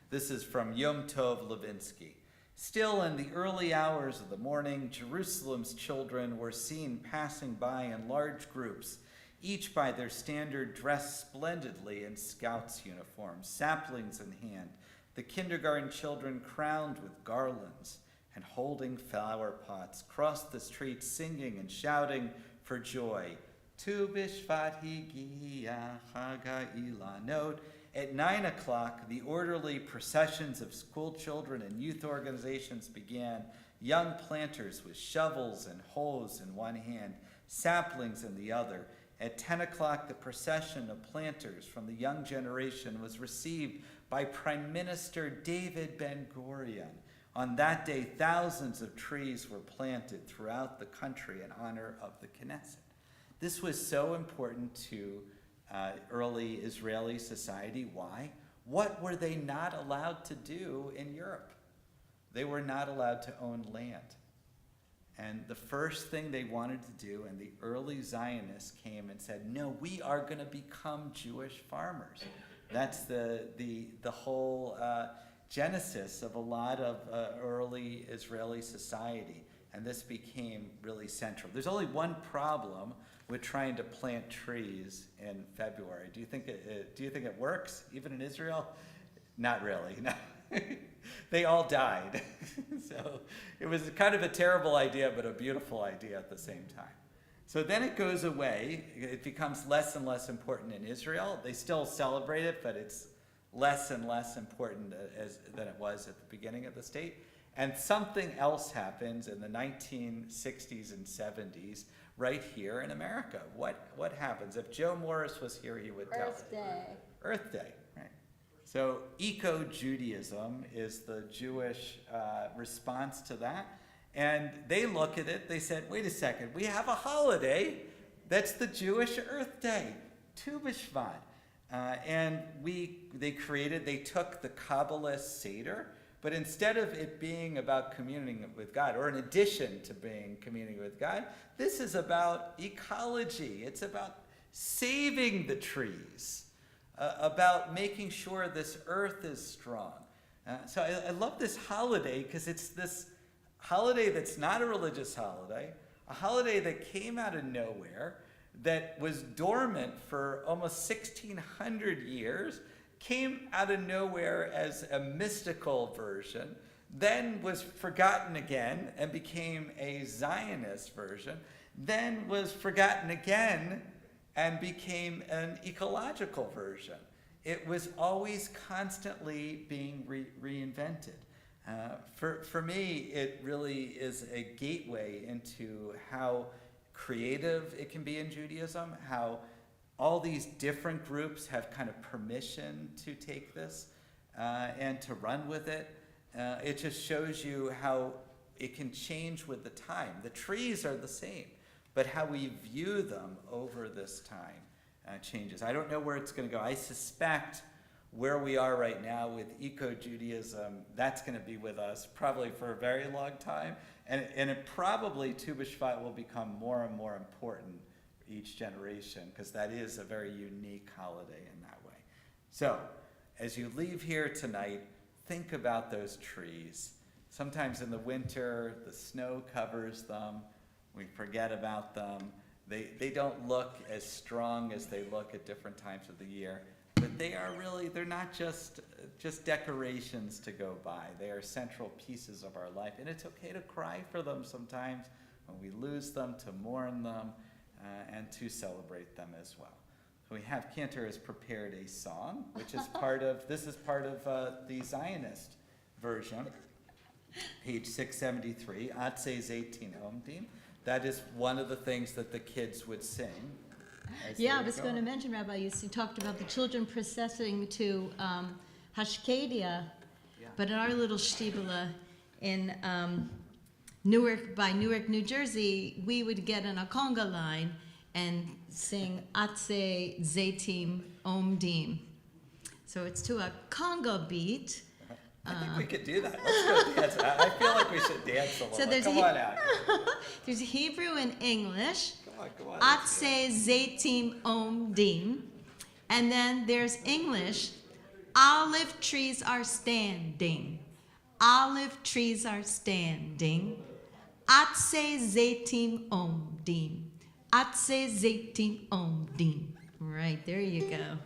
This is from Yom Tov Levinsky. Still in the early hours of the morning, Jerusalem's children were seen passing by in large groups, each by their standard dressed splendidly in scouts' uniforms, saplings in hand, the kindergarten children crowned with garlands and holding flower pots, crossed the streets singing and shouting for joy. Tu B'Shvat higia Chag ha'Ilanot. At 9 o'clock, the orderly processions of school children and youth organizations began. Young planters with shovels and hoes in one hand, saplings in the other. At 10 o'clock, the procession of planters from the young generation was received by Prime Minister David Ben-Gurion. On that day, thousands of trees were planted throughout the country in honor of the Knesset. This was so important to early Israeli society. Why? What were they not allowed to do in Europe? They were not allowed to own land. And the first thing they wanted to do, and the early Zionists came and said, no, we are going to become Jewish farmers. That's the whole genesis of a lot of early Israeli society. And this became really central. There's only one problem with trying to plant trees in February. Do you think it works, even in Israel? Not really, no. They all died. So it was kind of a terrible idea, but a beautiful idea at the same time. So then it goes away. It becomes less and less important in Israel. They still celebrate it, but it's less and less important than it was at the beginning of the state. And something else happens in the 1960s and 70s right here in America. What happens? If Joe Morris was here, he would tell us. Earth Day. Earth Day, right. So eco-Judaism is the Jewish response to that. And they look at it, they said, wait a second, we have a holiday that's the Jewish Earth Day, Tu B'Shvat. And they took the Kabbalist Seder, but instead of it being about communing with God, or in addition to being communing with God, this is about ecology. It's about saving the trees, about making sure this earth is strong. So I love this holiday because it's this holiday that's not a religious holiday, a holiday that came out of nowhere, that was dormant for almost 1,600 years, came out of nowhere as a mystical version, then was forgotten again and became a Zionist version, then was forgotten again and became an ecological version. It was always constantly being reinvented. For me, it really is a gateway into how creative it can be in Judaism, how all these different groups have kind of permission to take this and to run with it. It just shows you how it can change with the time. The trees are the same, but how we view them over this time changes. I don't know where it's going to go. I suspect where we are right now with eco-Judaism, that's going to be with us probably for a very long time. And it probably, Tu B'Shvat, will become more and more important each generation, because that is a very unique holiday in that way. So, as you leave here tonight, think about those trees. Sometimes in the winter, the snow covers them. We forget about them. They don't look as strong as they look at different times of the year. But they are really, they're not just decorations to go by. They are central pieces of our life. And it's okay to cry for them sometimes when we lose them, to mourn them, and to celebrate them as well. So we have, Cantor has prepared a song, which is part of the Zionist version, page 673, Atse Zeitin Omdim. That is one of the things that the kids would sing. Yeah, I was going to mention, Rabbi, you talked about the children processing to Hashkadia, but in our little shtibla in Newark, New Jersey, we would get on a conga line and sing Atse Zeitim Omdim. So it's to a conga beat. I think we could do that. Let's go dance. I feel like we should dance a little. So Come on out. There's Hebrew and English. Come on. Atse Zeitim Omdim. And then there's English. Olive trees are standing. Olive trees are standing. Atse Zeitim Omdim. Atse Zeitim Omdim. Right, there you go.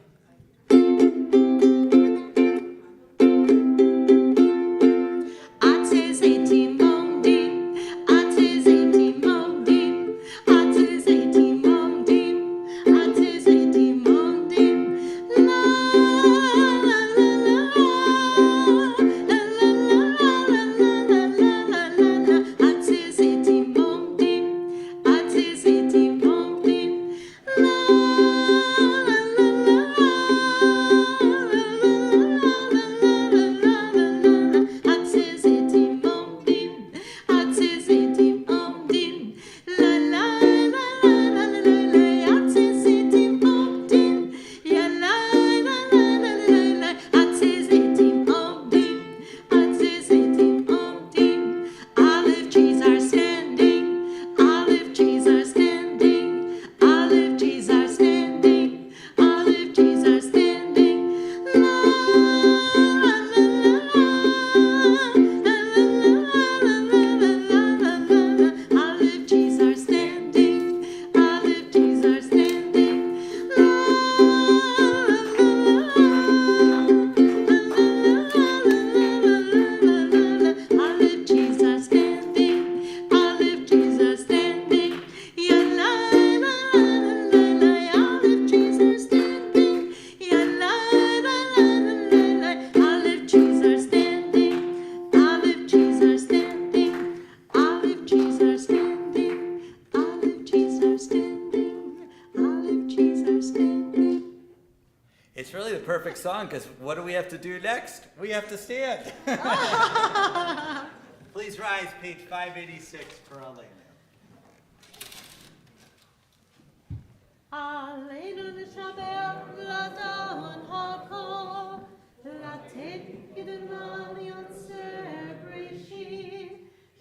a perfect song, because what do we have to do next? We have to stand. Please rise, page 586 for Elena. Aleinu nishaber ladon hakol, latet yidunam yotzer breshit,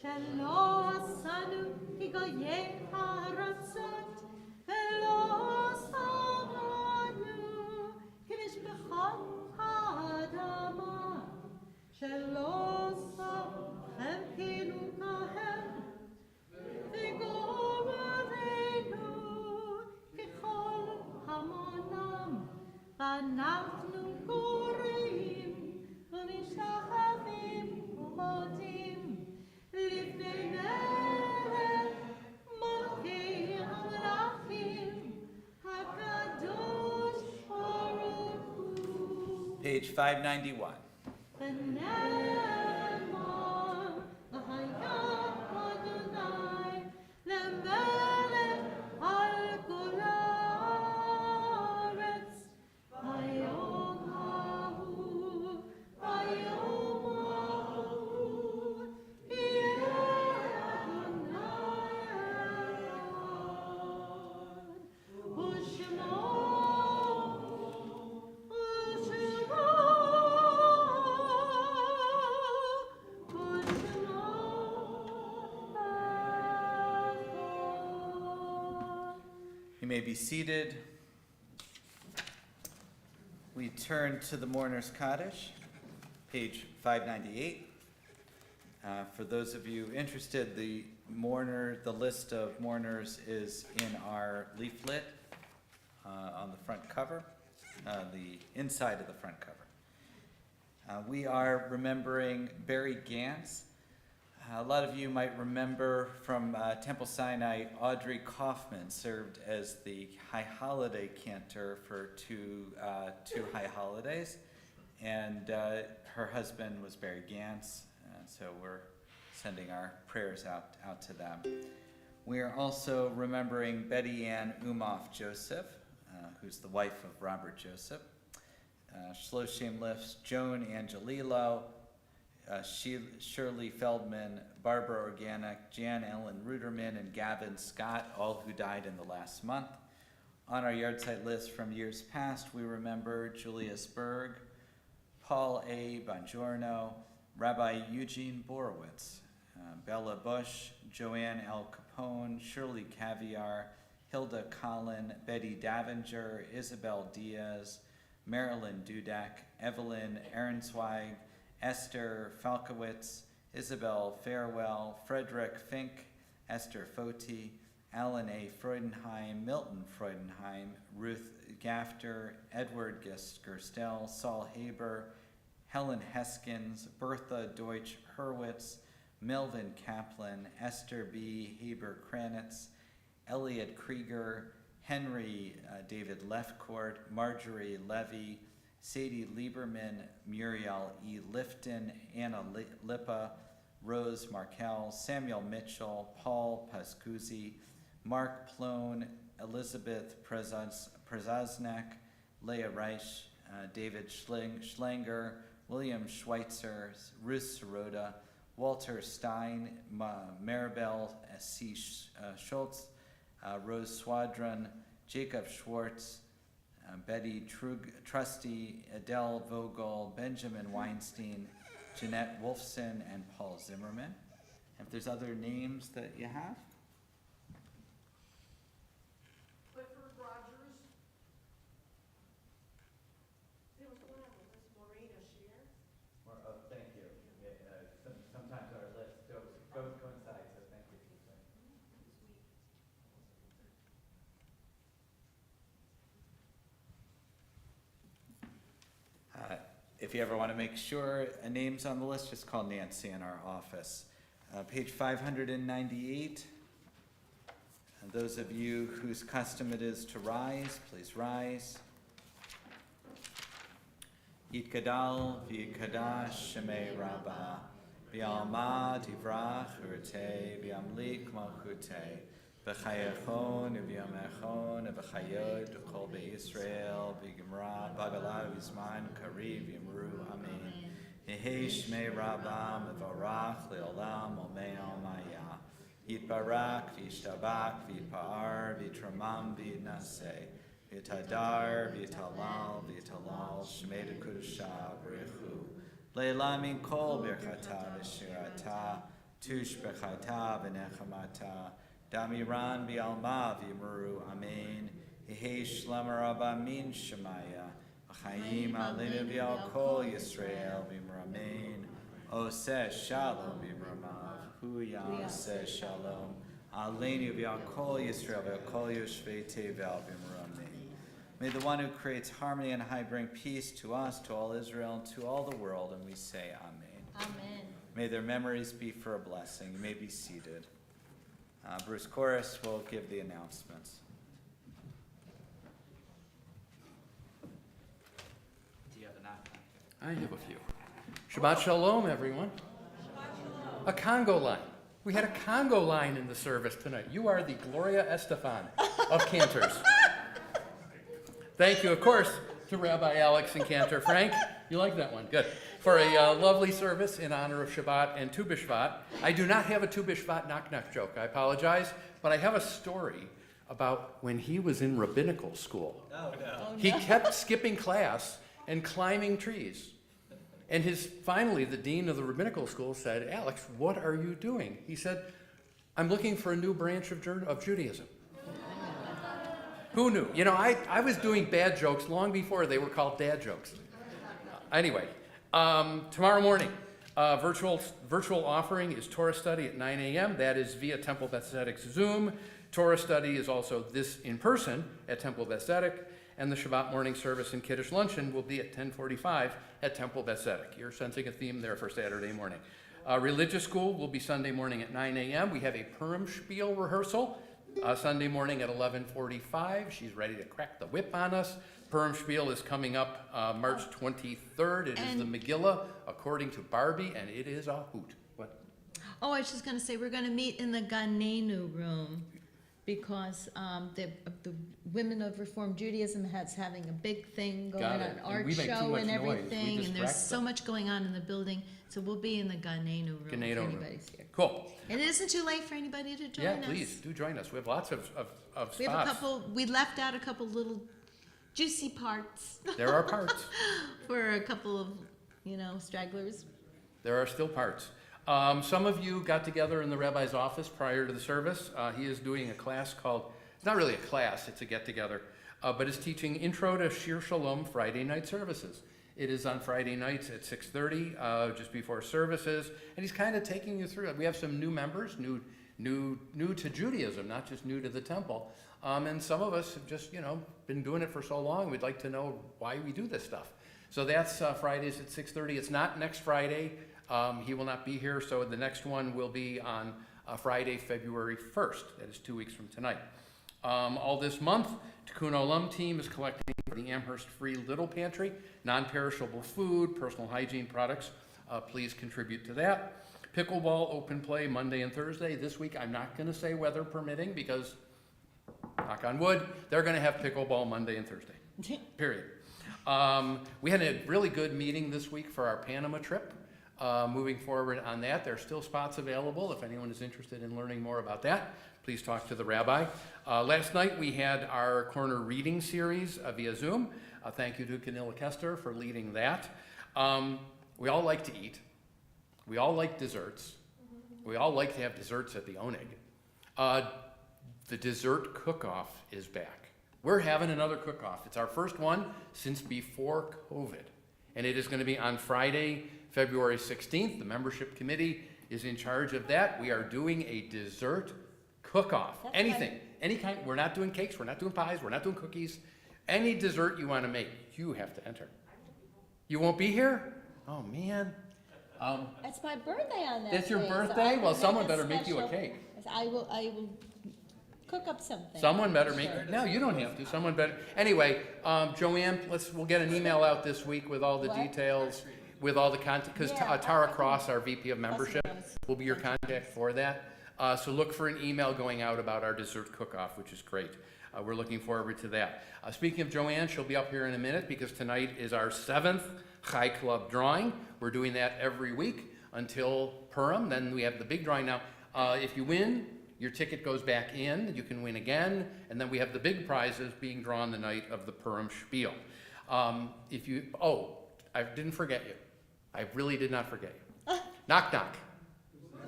shelo asanu higoyeh haratzot, velo savanu kimishbechot ha'adama, shelo savchem kinu kahem, v'gorarenu ככל המונם, ואנחנו קוראים ומשתחווים ומודים לפני מלך מלכי המלכים הקדוש ברוך הוא. Page 591. ונאמר והיה אדוני למלך על כל הארץ, ביום ההוא, ביום ההוא, יהיה אדוני אחד, ושמו You may be seated. We turn to the Mourner's Kaddish, page 598. For those of you interested, the list of mourners is in our leaflet on the front cover, the inside of the front cover. We are remembering Barry Gantz. A lot of you might remember from Temple Sinai, Audrey Kaufman served as the High Holiday cantor for two High Holidays, and her husband was Barry Gantz, so we're sending our prayers out to them. We are also remembering Betty Ann Umoff Joseph, who's the wife of Robert Joseph, Shloshim Lifts, Joan Angelillo, Shirley Feldman, Barbara Organic, Jan Ellen Ruderman, and Gavin Scott, all who died in the last month. On our yard-site list from years past, we remember Julius Berg, Paul A. Bongiorno, Rabbi Eugene Borowitz, Bella Bush, Joanne L. Capone, Shirley Caviar, Hilda Collin, Betty Davinger, Isabel Diaz, Marilyn Dudek, Evelyn Ahrensweig, Esther Falkowitz, Isabel Farewell, Frederick Fink, Esther Foti, Alan A. Freudenheim, Milton Freudenheim, Ruth Gafter, Edward Gerstel, Saul Haber, Helen Heskins, Bertha Deutsch Hurwitz, Melvin Kaplan, Esther B. Haber Kranitz, Elliot Krieger, Henry David Lefcourt, Marjorie Levy, Sadie Lieberman, Muriel E. Lifton, Anna Lippa, Rose Markel, Samuel Mitchell, Paul Pascuzzi, Mark Plone, Elizabeth Przaznek, Leah Reich, David Schlanger, William Schweitzer, Ruth Sirota, Walter Stein, Maribel C. Schultz, Rose Swadron, Jacob Schwartz, Betty Trusty, Adele Vogel, Benjamin Weinstein, Jeanette Wolfson, and Paul Zimmerman. If there's other names that you have? Clifford Rogers. There was one of them, that's Maureen Shear. Thank you. Sometimes our list coincides, so thank you. If you ever want to make sure a name's on the list, just call Nancy in our office. Page 598. And those of you whose custom it is to rise, please rise. Yitgadal v'yikadash shemei rabbah, v'yalma divrach urtei, v'yamlik malchutei, B'chayachon v'yamachon v'chayot v'kol be'Yisrael v'gemra b'agala v'zman kariv v'yamru amen. Yehi shmei rabam v'varach le'olam omei almaya. Yitbarak v'yishtabak v'yitpa'ar v'yitramam v'yitnaseh. V'yitadar v'yitalal v'yitalal shmei dekudusha v'rechu. Le'la min kol birchata v'shirata. Tush bechata v'nechamata. Damiran v'alma v'yimuru amen. Yehi shlomo rabba min shemaya. V'chaim alinu v'al kol Yisrael v'yimur amen. Oseh shalom v'yimuramav. Hu yaseh shalom. Alinu v'al kol Yisrael v'al kol yoshvei tevel v'yimur amen. May the one who creates harmony and high bring peace to us, to all Israel, and to all the world, and we say amen. Amen. May their memories be for a blessing. You may be seated. Bruce Chorus will give the announcements. Do you have a knock? I have a few. Shabbat Shalom, everyone. A Congo line. We had a Congo line in the service tonight. You are the Gloria Estefan of cantors. Thank you, of course, to Rabbi Alex and Cantor Frank. You like that one? Good. For a lovely service in honor of Shabbat and Tu B'Shvat. I do not have a Tu B'Shvat knock-knock joke. I apologize. But I have a story about when he was in rabbinical school. Oh, no. He kept skipping class and climbing trees. And finally, the dean of the rabbinical school said, Alex, what are you doing? He said, I'm looking for a new branch of Judaism. Who knew? You know, I was doing bad jokes long before they were called dad jokes. Anyway, tomorrow morning, virtual offering is Torah study at 9 a.m. That is via Temple Beth Tzedek's Zoom. Torah study is also this in person at Temple Beth Tzedek. And the Shabbat morning service and Kiddush luncheon will be at 10:45 at Temple Beth Tzedek. You're sensing a theme there for Saturday morning. Religious school will be Sunday morning at 9 a.m. We have a Purim Spiel rehearsal Sunday morning at 11:45. She's ready to crack the whip on us. Purim Spiel is coming up March 23rd. It is the Megillah according to Barbie, and it is a hoot. What? Oh, I was just going to say, we're going to meet in the Ganenu room because the Women of Reform Judaism has having a big thing going on, an art we make too show much and noise. We everything, and there's distract so them. much going on in the building. So we'll be in the Ganenu room if Ganenu room. anybody's here. Cool. And it isn't too late for anybody to join Yeah, us. please do join us. We have lots of spots. We have a couple, we left out a couple little juicy parts There are parts. for a couple of, stragglers. There are still parts. Some of you got together in the rabbi's office prior to the service. He is doing a class called, it's not really a class, it's a get-together, but it's teaching Intro to Shir Shalom Friday night services. It is on Friday nights at 6:30, just before services, and he's kind of taking you through it. We have some new members, new to Judaism, not just new to the temple, and some of us have just, been doing it for so long, we'd like to know why we do this stuff. So that's Fridays at 6:30. It's not next Friday. He will not be here, so the next one will be on Friday, February 1st. That is 2 weeks from tonight. All this month, Tikkun Olam team is collecting for the Amherst Free Little Pantry, non-perishable food, personal hygiene products. Please contribute to that. Pickleball open play Monday and Thursday. This week, I'm not going to say weather permitting because, knock on wood, they're going to have pickleball Monday and Thursday, period. We had a really good meeting this week for our Panama trip. Moving forward on that, there are still spots available. If anyone is interested in learning more about that, please talk to the rabbi. Last night we had our corner reading series via Zoom. Thank you to Canilla Kester for leading that. We all like to eat. We all like desserts. We all like to have desserts at the Oneg. The dessert cook-off is back. We're having another cook-off. It's our first one since before COVID. And it is going to be on Friday, February 16th. The membership committee is in charge of that. We are doing a dessert cook-off. That's Anything, fine. any kind. We're not doing cakes, we're not doing pies, we're not doing cookies. Any dessert you want to make, you have to enter. You won't be here? Oh, man. It's my birthday on that It's your day, so birthday? I will Well, make someone a better make you a special- cake. I will cook up something. Someone better make, Sure. no, you don't have to, someone better. Anyway, Joanne, we'll get an email out this week with all the What? details, with all the content, because Yeah, Tara I can- Cross, our VP of membership, knows. will be your contact for that. So look for an email going out about our dessert cook-off, which is great. We're looking forward to that. Speaking of Joanne, she'll be up here in a minute because tonight is our 7th Chai Club drawing. We're doing that every week until Purim. Then we have the big drawing now. If you win, your ticket goes back in. You can win again. And then we have the big prizes being drawn the night of the Purim Spiel. I didn't forget you. I really did not forget you. Knock, knock.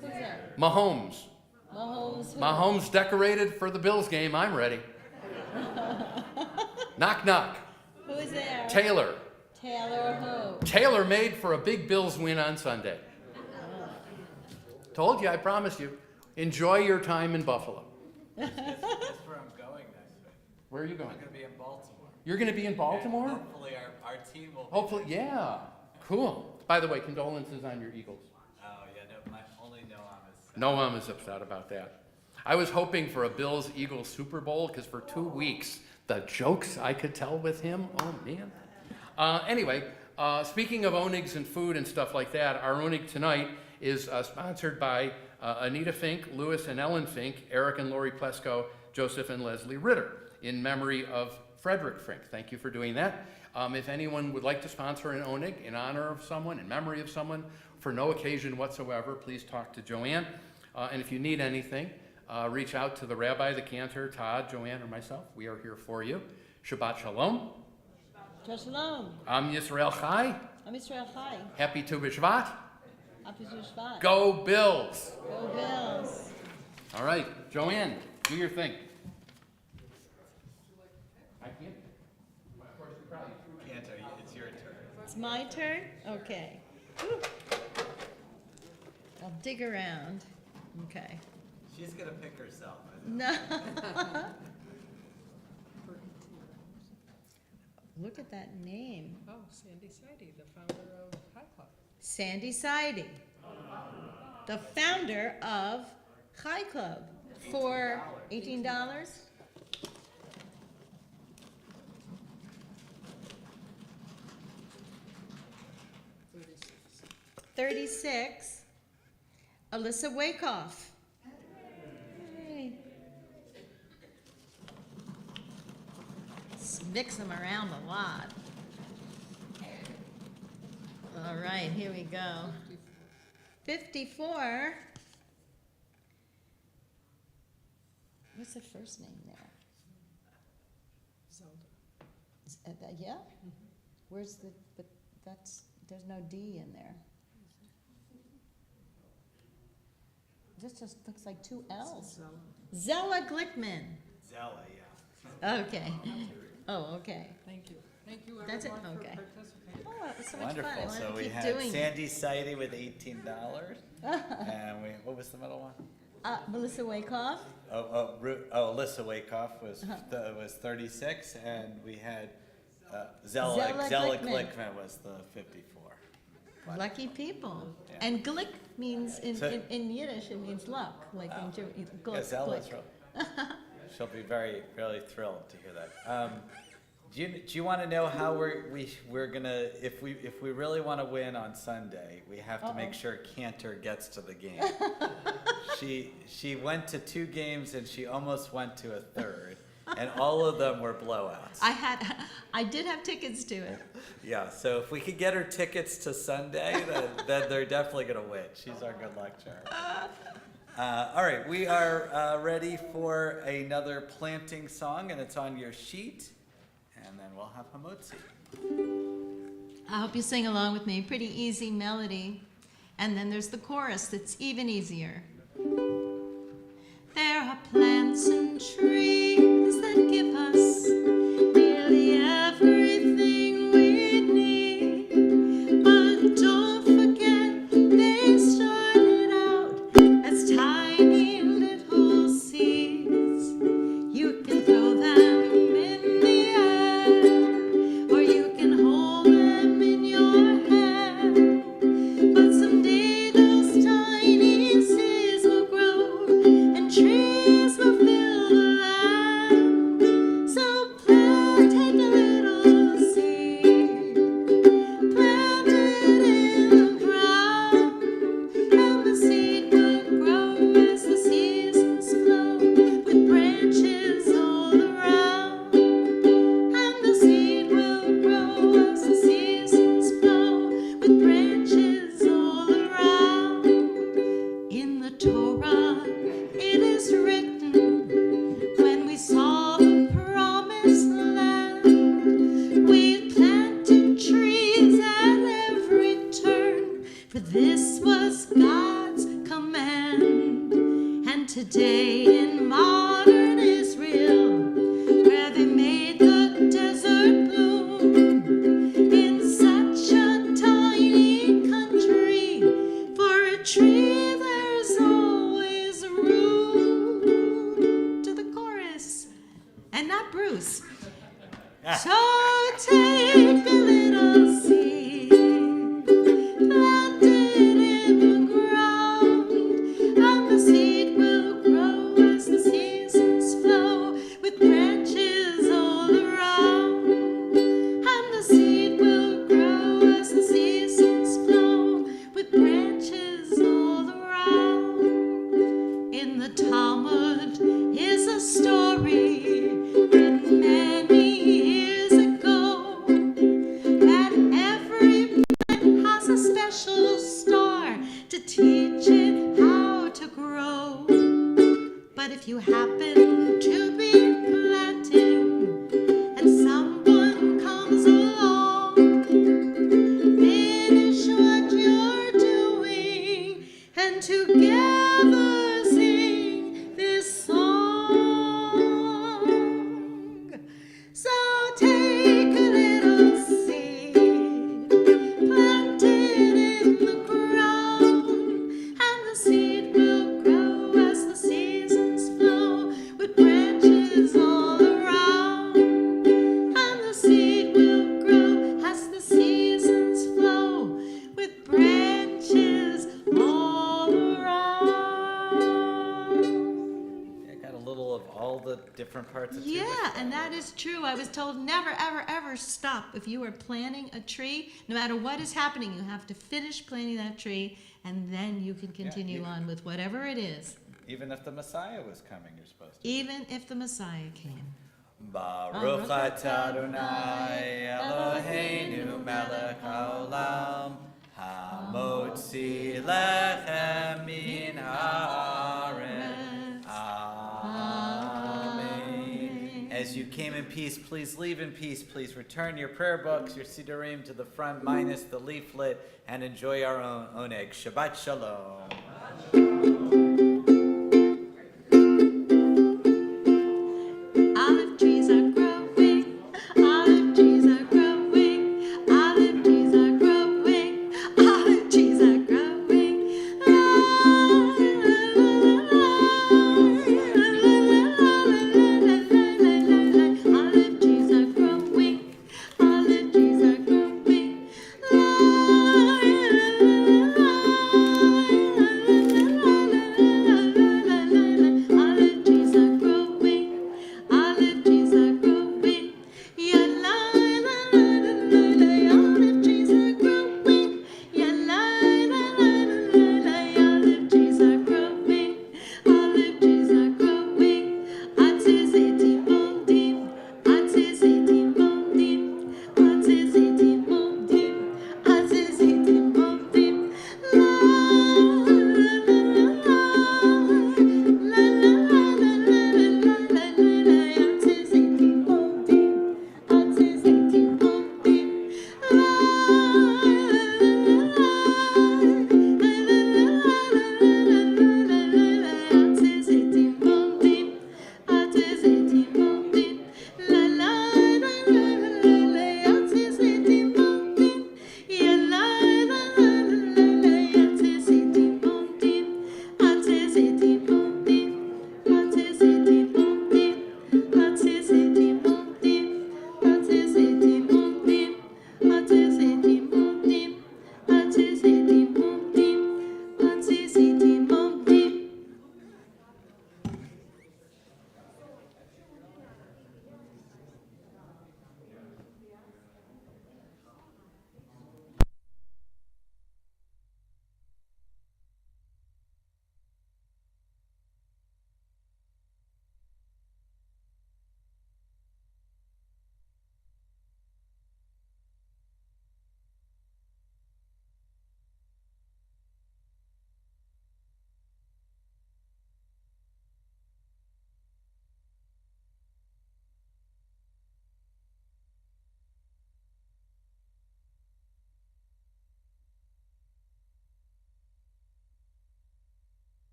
Who's that? Mahomes. Mahomes. Who? Mahomes decorated for the Bills game. I'm ready. Knock, knock. Who is there? Taylor. Taylor who? Taylor made for a big Bills win on Sunday. Told you, I promised you. Enjoy your time in Buffalo. That's where I'm going next week. Where are you going? I'm going to be in Baltimore. You're going to be in Baltimore? And hopefully our team will. Hopefully, yeah. Cool. By the way, condolences on your Eagles. Oh, yeah, no, only Noam is. Noam is upset about that. I was hoping for a Bills-Eagles Super Bowl because for 2 weeks, the jokes I could tell with him, oh man. Anyway, speaking of Onigs and food and stuff like that, our Onig tonight is sponsored by Anita Fink, Louis and Ellen Fink, Eric and Lori Plesko, Joseph and Leslie Ritter, in memory of Frederick Fink. Thank you for doing that. If anyone would like to sponsor an Onig in honor of someone, in memory of someone, for no occasion whatsoever, please talk to Joanne. And if you need anything, reach out to the rabbi, the cantor, Todd, Joanne, or myself. We are here for you. Shabbat Shalom. Shabbat Shalom. Am Yisrael Chai. Am Yisrael Chai. Happy Tu B'Shvat. Happy Shabbat. Go Bills. Go Bills. All right, Joanne, do your thing. I can't. Of course, you probably Can't tell you, it's your turn. It's my turn? Okay. Whew. I'll dig around. Okay. She's going to pick herself. No. Look at that name. Oh, Sandy Sidey, the founder of High Club. Sandy Sidey, the founder of Chai Club, for $18. $36. Alyssa Wakeoff. Hey. Let's mix them around a lot. All right, here we go. 54. What's the first name there? Zelda. Yeah? Where's the, but there's no D in there. This just looks like 2 L's. Zella Glickman. Zella, yeah. Okay. Oh, okay. Thank you. Thank you That's it? everyone for Okay. participating. Oh, it was so much fun. Wonderful. I want So to we keep had doing it. Sandy Sidey with $18. And what was the middle one? Melissa Wakeoff. Alyssa Wakeoff was Uh-huh. was 36, and we had Zella Zella Glickman Glickman. was the 54. Lucky people. Yeah. And Glick means, So- in Yiddish, it means luck. Like in Glick. Yeah, Zella's Glick. real. She'll be really thrilled to hear that. Do you want to know how we're gonna, if we really want to win on Sunday, we have to make sure Cantor gets to the game. She went to 2 games and she almost went to a third, and all of them were blowouts. I did have tickets to it. Yeah, so if we could get her tickets to Sunday, then they're definitely gonna win. She's our good luck charm. All right, we are ready for another planting song, and it's on your sheet. And then we'll have Hamotzi. I hope you sing along with me. Pretty easy melody. And then there's the chorus that's even easier. There are plants and trees that give us nearly everything we need. But don't forget they started out as tiny little seeds. You can throw them in the air, or you can hold them in your hand. But someday those tiny seeds will grow, and trees will fill the land. Torah, it is written, when we saw the promised land, we planted trees at every turn, for this was God's command. And today in modern Israel, where they made the desert bloom, in such a tiny country, for a tree there's always room. To the chorus, and not Bruce. So take a little seed, plant it in the ground, and the seed will grow as the seasons flow, with branches all around. And the seed will grow as the seasons flow, with branches all around. In the Talmud is a story written many years ago, that every plant has a special star to teach it how to grow. But if you happen to be planting and someone comes along, finish what you're doing and together sing this song. So take a little seed, plant it in the ground, and the seed will grow as the seasons flow, with branches all around. And the seed will grow as the seasons flow, with branches all around. I got a little of all the different parts of Yeah, Tubish and that is true. I was told never, ever, ever stop. If you are planting a tree, no matter what is happening, you have to finish planting that tree, and then you can continue even- on with whatever it is, Even if the Messiah was coming, you're supposed to. even if the Messiah came. Baruch atah Adonai Eloheinu melech haolam hamotzi lechem min haaretz. Amen. As you came in peace, please leave in peace. Please return your prayer books, your sidurim to the front minus the leaflet, and enjoy our own oneg. Shabbat shalom.